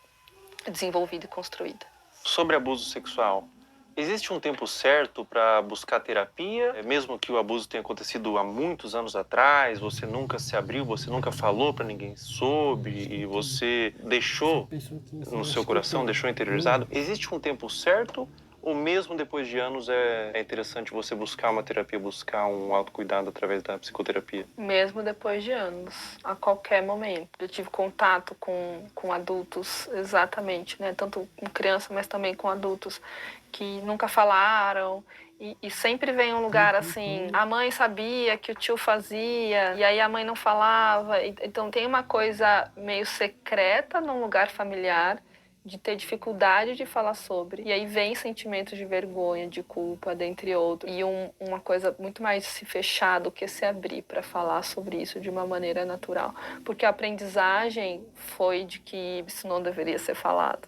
desenvolvida e construída.
Sobre abuso sexual, existe um tempo certo para buscar terapia? Mesmo que o abuso tenha acontecido há muitos anos atrás, você nunca se abriu, você nunca falou para ninguém soube e você deixou no seu coração, deixou interiorizado. Existe um tempo certo ou mesmo depois de anos é interessante você buscar uma terapia, buscar um autocuidado através da psicoterapia?
Mesmo depois de anos, a qualquer momento. Eu tive contato com adultos, exatamente, né? Tanto com criança, mas também com adultos que nunca falaram. E sempre vem um lugar assim, a mãe sabia que o tio fazia, e aí a mãe não falava. Então tem uma coisa meio secreta num lugar familiar, de ter dificuldade de falar sobre. E aí vem sentimentos de vergonha, de culpa, dentre outros. E uma coisa muito mais se fechar do que se abrir para falar sobre isso de uma maneira natural. Porque a aprendizagem foi de que isso não deveria ser falado.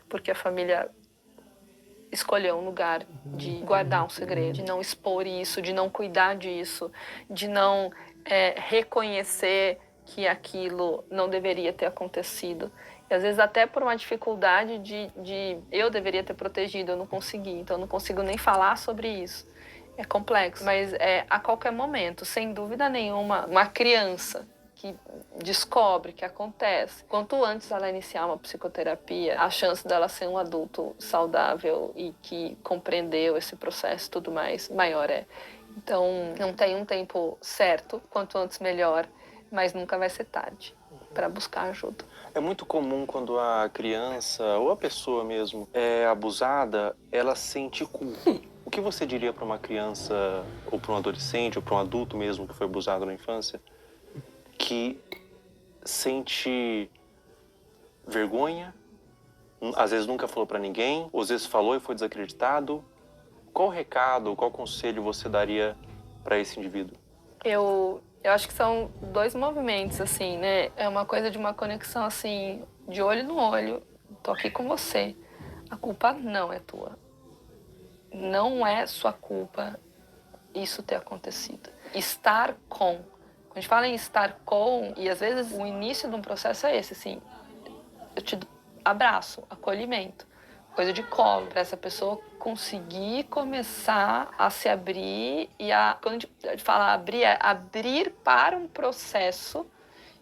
Porque a família escolheu um lugar de guardar um segredo, de não expor isso, de não cuidar disso, de não reconhecer que aquilo não deveria ter acontecido. E às vezes até por uma dificuldade de eu deveria ter protegido, eu não consegui. Então eu não consigo nem falar sobre isso. É complexo, mas a qualquer momento, sem dúvida nenhuma, uma criança que descobre que acontece, quanto antes ela iniciar uma psicoterapia, a chance dela ser um adulto saudável e que compreendeu esse processo e tudo mais, maior é. Então não tem um tempo certo, quanto antes melhor, mas nunca vai ser tarde para buscar ajuda.
É muito comum quando a criança ou a pessoa mesmo é abusada, ela sente culpa. O que você diria para uma criança ou para um adolescente ou para um adulto mesmo que foi abusado na infância que sente vergonha, às vezes nunca falou para ninguém, ou às vezes falou e foi desacreditado? Qual recado, qual conselho você daria para esse indivíduo?
Eu acho que são dois movimentos, assim, né? É uma coisa de uma conexão, assim, de olho no olho. Tô aqui com você. A culpa não é tua. Não é sua culpa isso ter acontecido. Estar com. Quando a gente fala em estar com, e às vezes o início de um processo é esse, assim, eu te abraço, acolhimento, coisa de colo, para essa pessoa conseguir começar a se abrir quando a gente fala abrir, é abrir para um processo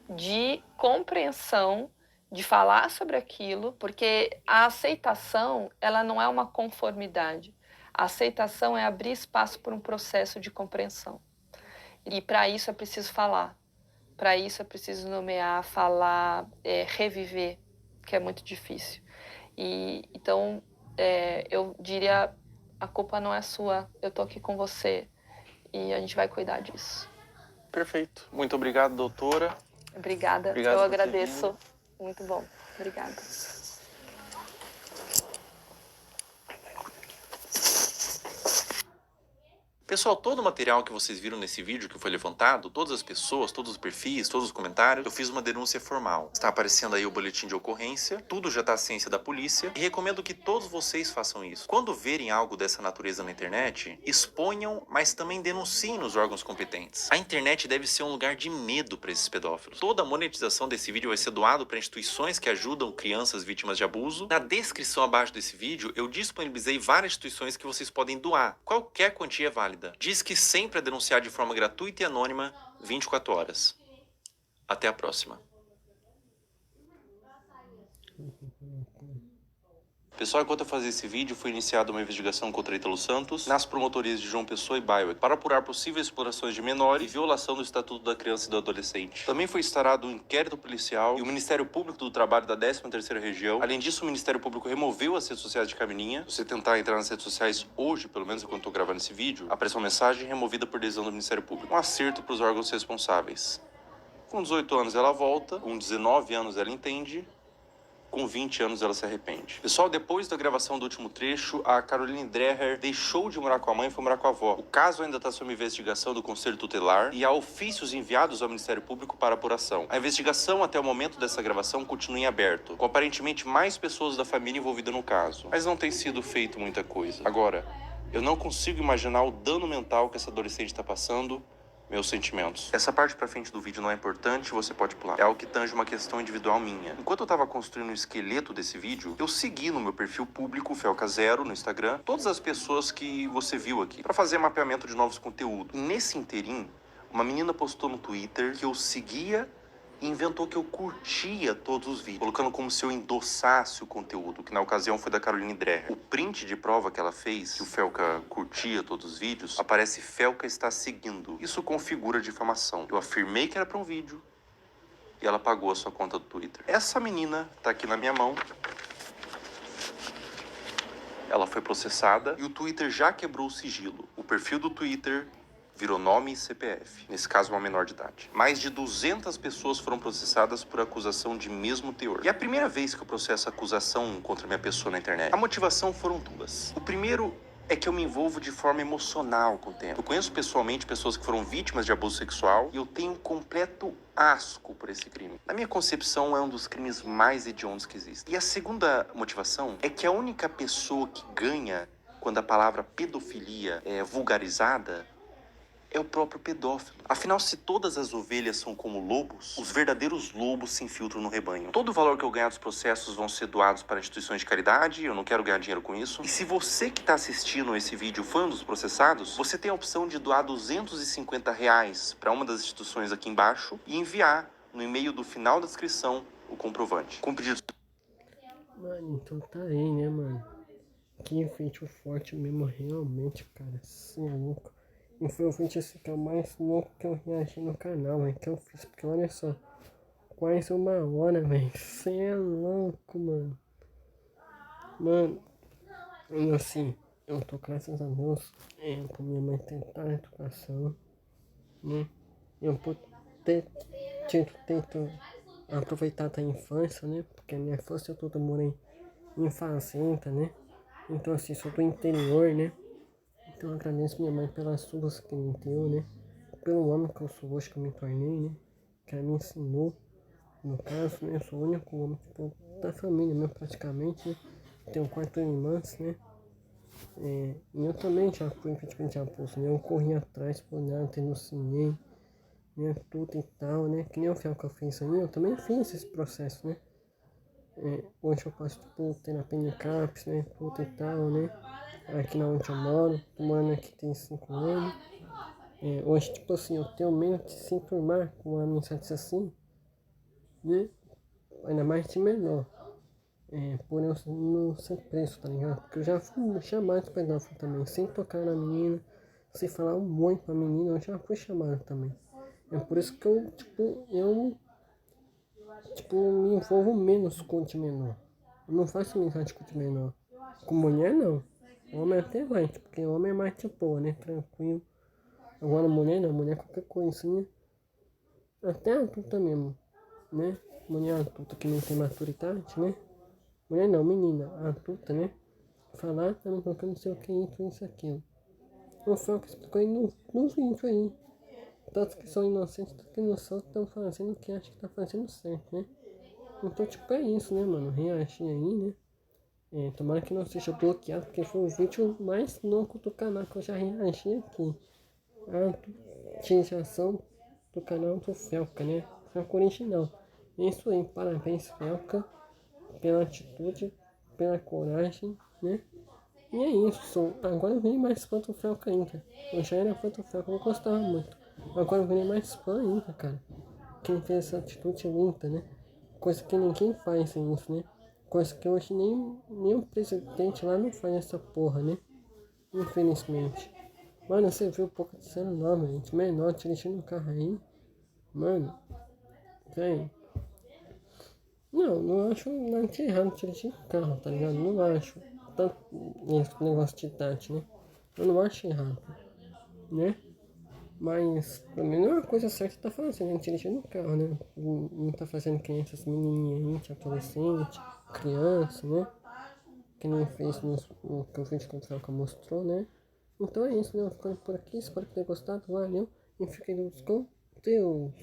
de compreensão, de falar sobre aquilo, porque a aceitação, ela não é uma conformidade. A aceitação é abrir espaço para um processo de compreensão. E para isso é preciso falar, para isso é preciso nomear, falar, reviver, que é muito difícil. Então, eu diria, a culpa não é sua, eu tô aqui com você e a gente vai cuidar disso.
Perfeito. Muito obrigado, doutora.
Obrigada, eu agradeço. Muito bom, obrigada.
Pessoal, todo o material que vocês viram nesse vídeo que foi levantado, todas as pessoas, todos os perfis, todos os comentários, eu fiz uma denúncia formal. Está aparecendo aí o boletim de ocorrência, tudo já está à ciência da polícia e recomendo que todos vocês façam isso. Quando verem algo dessa natureza na internet, exponham, mas também denunciem nos órgãos competentes. A internet deve ser um lugar de medo para esses pedófilos. Toda a monetização desse vídeo vai ser doado para instituições que ajudam crianças vítimas de abuso. Na descrição abaixo desse vídeo, eu disponibilizei várias instituições que vocês podem doar. Qualquer quantia é válida. Diz que sempre é denunciar de forma gratuita e anônima 24 horas. Até a próxima.
Pessoal, enquanto eu fazia esse vídeo, foi iniciada uma investigação contra Ítalo Santos nas promotorias de João Pessoa e Baiuá para apurar possíveis explorações de menores e violação do Estatuto da Criança e do Adolescente. Também foi instaurado um inquérito policial e o Ministério Público do Trabalho da 13ª Região. Além disso, o Ministério Público removeu as redes sociais de Camilinha. Se você tentar entrar nas redes sociais hoje, pelo menos enquanto eu tô gravando esse vídeo, aparece uma mensagem removida por decisão do Ministério Público. Um acerto para os órgãos responsáveis. Com 18 anos ela volta, com 19 anos ela entende, com 20 anos ela se arrepende. Pessoal, depois da gravação do último trecho, a Caroline Dreher deixou de morar com a mãe e foi morar com a avó. O caso ainda está sob investigação do Conselho Tutelar e há ofícios enviados ao Ministério Público para apuração. A investigação até o momento dessa gravação continua em aberto, com aparentemente mais pessoas da família envolvidas no caso. Mas não tem sido feito muita coisa. Agora, eu não consigo imaginar o dano mental que essa adolescente está passando. Meus sentimentos. Essa parte pra frente do vídeo não é importante, você pode pular. É algo que tange uma questão individual minha. Enquanto eu tava construindo o esqueleto desse vídeo, eu segui no meu perfil público, Felca0, no Instagram, todas as pessoas que você viu aqui, pra fazer mapeamento de novos conteúdos. E nesse interim, uma menina postou no Twitter que eu seguia e inventou que eu curtia todos os vídeos, colocando como se eu endossasse o conteúdo, que na ocasião foi da Caroline Dreher. O print de prova que ela fez, que o Felca curtia todos os vídeos, aparece Felca está seguindo. Isso configura difamação. Eu afirmei que era para um vídeo e ela pagou a sua conta do Twitter. Essa menina tá aqui na minha mão. Ela foi processada e o Twitter já quebrou o sigilo. O perfil do Twitter virou nome e CPF, nesse caso uma menor de idade. Mais de 200 pessoas foram processadas por acusação de mesmo teor. E é a primeira vez que eu processo acusação contra minha pessoa na internet. A motivação foram duas. O primeiro é que eu me envolvo de forma emocional com o tema. Eu conheço pessoalmente pessoas que foram vítimas de abuso sexual e eu tenho um completo asco por esse crime. Na minha concepção, é um dos crimes mais hediondos que existem. E a segunda motivação é que a única pessoa que ganha quando a palavra pedofilia é vulgarizada é o próprio pedófilo. Afinal, se todas as ovelhas são como lobos, os verdadeiros lobos se infiltram no rebanho. Todo o valor que eu ganhar dos processos vão ser doados para instituições de caridade, eu não quero ganhar dinheiro com isso. E se você que está assistindo esse vídeo foi um dos processados, você tem a opção de doar R$250 para uma das instituições aqui embaixo e enviar no e-mail do final da descrição o comprovante. Com pedido...
Mano, então tá aí, né, mano? Que vídeo forte mesmo, realmente, cara. Assim, é louco. E foi o vídeo assim, que é o mais louco que eu reagi no canal, velho, que eu fiz, porque olha só, quase 1 hora, velho, você é louco, mano. Mano, e assim, eu tô, graças a Deus, com minha mãe tentar a educação, né, eu por ter tento aproveitar da infância, né, porque a minha infância toda eu morei em fazenda, né, então assim, sou do interior, né. Então eu agradeço minha mãe pelas chuvas que me deu, né? Pelo homem que eu sou hoje, que eu me tornei, né? Que ela me ensinou, no caso, né? Eu sou o único homem tipo, da família mesmo, praticamente, né? Tenho 4 irmãs, né? E eu também já fui vítima de abuso, né? Eu corri atrás por nada, denunciei, né? Tudo e tal, né? Que nem o Felca fez aí, eu também fiz esse processo, né? Hoje eu faço, tipo, terapia em CAPS, né? Tudo e tal, né? Aqui na onde eu moro, tô morando aqui tem 5 anos. Hoje, tipo assim, eu tenho medo de se enturmar com amizades assim, né? Ainda mais de menor. Por eu não ser preso, tá ligado? Porque eu já fui chamado de pedófilo também, sem tocar na menina, sem falar um monte pra menina, eu já fui chamado também. É por isso que eu me envolvo menos com o de menor. Eu não faço amizade com o de menor. Com mulher, não. Homem até vai, porque homem é mais de boa, né? Tranquilo. Agora mulher não, mulher qualquer coisinha. Até adulta mesmo, né? Mulher adulta que não tem maturidade, né? Mulher não, menina, adulta, né? Falar, tá me colocando não sei o que, isso, aquilo. O Felca explicou aí no vídeo aí. Todos que são inocentes, todos que não são, estão fazendo o que acham que tá fazendo certo, né? Então, tipo, é isso, né, mano? Reagir aí, né? Tomara que não seja bloqueado, porque foi o vídeo mais louco do canal que eu já reagi aqui. A utilização do canal do Felca, né? Felca original. É isso aí, parabéns, Felca, pela atitude, pela coragem, né? E é isso, agora eu virei mais fã do Felca ainda. Eu já era fã do Felca, eu gostava muito. Agora eu virei mais fã ainda, cara. Quem fez essa atitude linda, né? Coisa que ninguém faz isso, né? coisa que hoje nem o presidente lá não faz essa porra, né? Infelizmente. Mano, você viu pouco de celular, gente. Menor dirigindo um carro aí. Mano, velho. Não acho nada de errado dirigir carro, tá ligado? Não acho. Tanto esse negócio de idade, né? Eu não acho errado, né? Mas, pra mim, não é uma coisa certa que tá fazendo, né? Dirigindo carro, né? Não tá fazendo que nem essas menininhas aí, adolescente, criança, né? Que nem fez no que o vídeo que o Troca mostrou, né? Então é isso, né? Eu ficando por aqui, espero que tenha gostado, valeu. E fiquem com Deus.